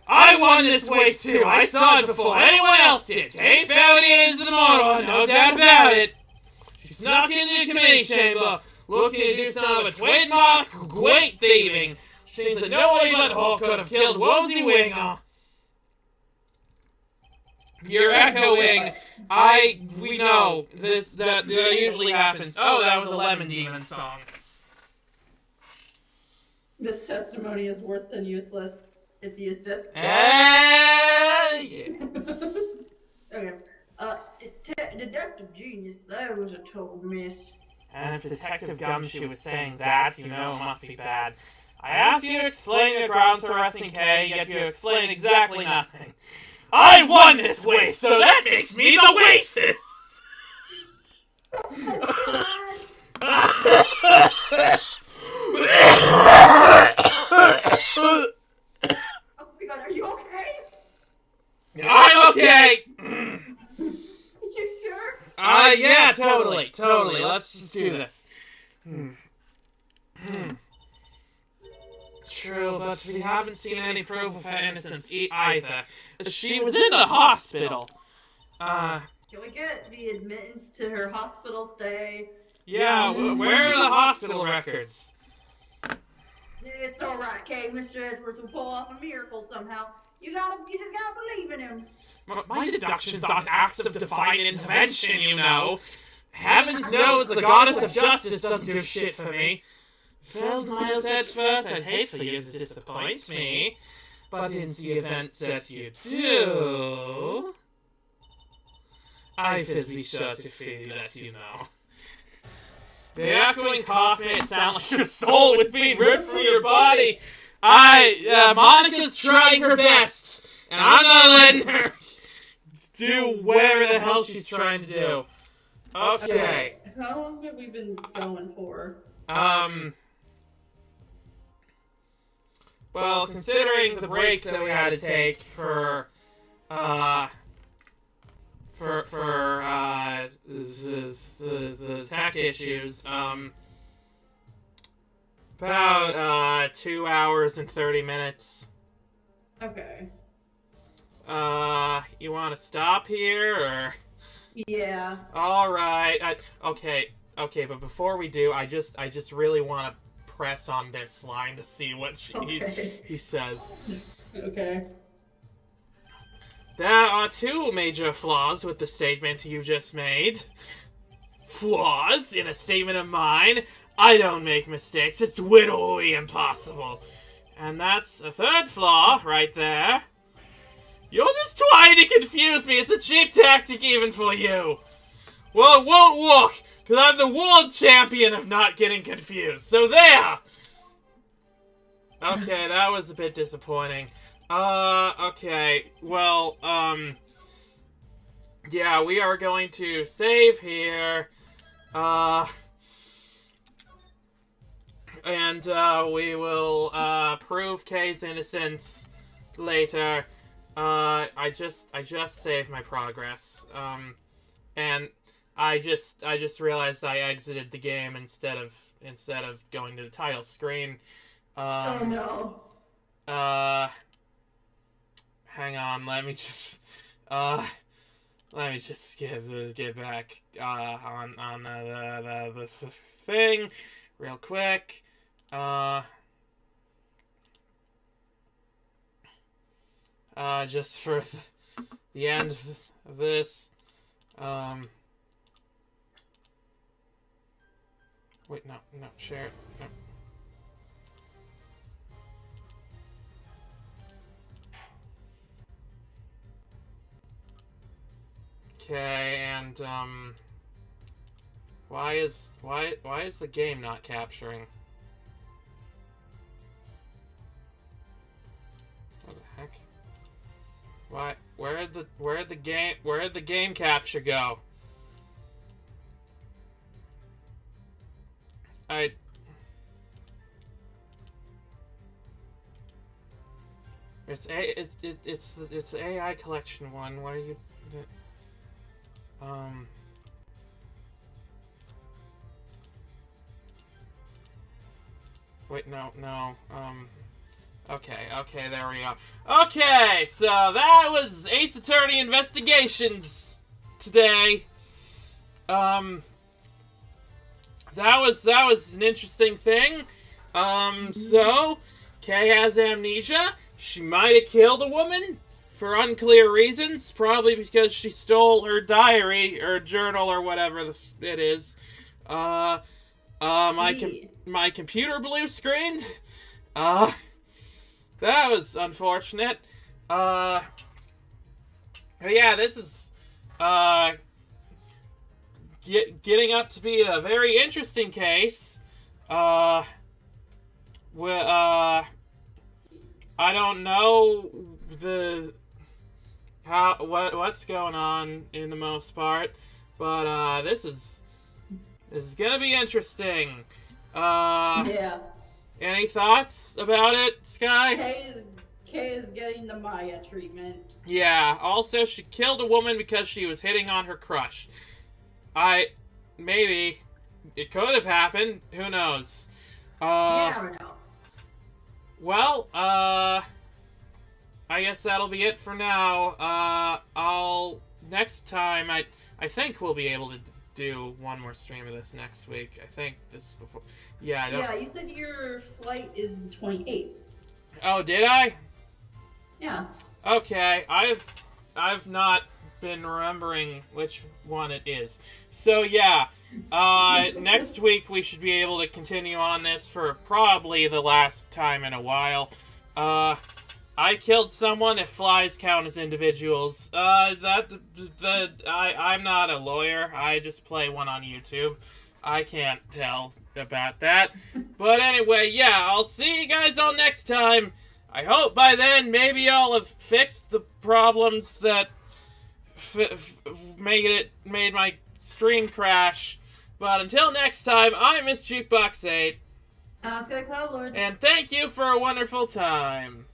I won this waste too. I saw it before anyone else did. Kay Faraday is the moron, no doubt about it. She snuck into the committee chamber, looking to do some of a trademark great thieving. She thinks that nobody but Hulk could have killed Wozy Winger. You're echoing. We know that usually happens. Oh, that was a Lemon Demon song. This testimony is worse than useless. It's Eustace. Yeah. Okay. Deductive genius, that was a total miss. And if Detective Gumshoe was saying that, you know it must be bad. I asked you to explain your grounds for arresting Kay, yet you explained exactly nothing. I won this waste, so that makes me the wastest! Oh my god, are you okay? I'm okay! You sure? Yeah, totally. Let's just do this. True, but we haven't seen any proof of her innocence either. She was in the hospital. Can we get the admittance to her hospital stay? Yeah, where are the hospital records? It's alright, Kay. Mr. Edgeworth will pull off a miracle somehow. You just gotta believe in him. My deductions aren't acts of divine intervention, you know. Heavens knows the goddess of justice doesn't do shit for me. Feld Miles Edgeworth, I'd hate for you to disappoint me, but in the event that you do, I will be sure to freely let you know. The echoing cough made it sound like your soul was being ripped from your body. Monica's trying her best, and I'm not letting her do whatever the hell she's trying to do. Okay. How long have we been going for? Well, considering the break that we had to take for the tech issues, about 2 hours and 30 minutes. Okay. You want to stop here, or? Yeah. All right. Okay. Okay, but before we do, I just really want to press on this line to see what he says. Okay. There are two major flaws with the statement you just made. Flaws in a statement of mine? I don't make mistakes. It's literally impossible. And that's a third flaw right there. You're just trying to confuse me. It's a cheap tactic even for you. Well, it won't work, because I'm the world champion of not getting confused. So there! Okay, that was a bit disappointing. Okay. Well, yeah, we are going to save here. And, we will, prove Kay's innocence later. I just saved my progress. And I just realized I exited the game instead of going to the title screen. Oh no. Hang on, let me just get back, on the thing real quick. Just for the end of this, wait, no, share it, no. Okay, and, why is the game not capturing? What the heck? Why? Where'd the game capture go? It's AI collection one. What are you? Wait, no. Okay, there we go. Okay, so that was Ace Attorney Investigations today. That was an interesting thing. So, Kay has amnesia. She might have killed a woman for unclear reasons, probably because she stole her diary or journal or whatever it is. My computer blue screened. That was unfortunate. Yeah, this is getting up to be a very interesting case. I don't know what's going on in the most part, but this is gonna be interesting. Yeah. Any thoughts about it, Sky? Kay is getting the Maya treatment. Yeah. Also, she killed a woman because she was hitting on her crush. Maybe it could have happened. Who knows? You never know. Well, I guess that'll be it for now. Next time, I think we'll be able to do one more stream of this next week. I think this is before. Yeah, Yeah, you said your flight is the 28th. Oh, did I? Yeah. Okay, I've not been remembering which one it is. So yeah, next week we should be able to continue on this for probably the last time in a while. I killed someone if flies count as individuals. I'm not a lawyer. I just play one on YouTube. I can't tell about that. But anyway, yeah, I'll see you guys all next time. I hope by then maybe I'll have fixed the problems that made my stream crash. But until next time, I'm Miss Jukebox 8. Sky Cloud Lord. And thank you for a wonderful time.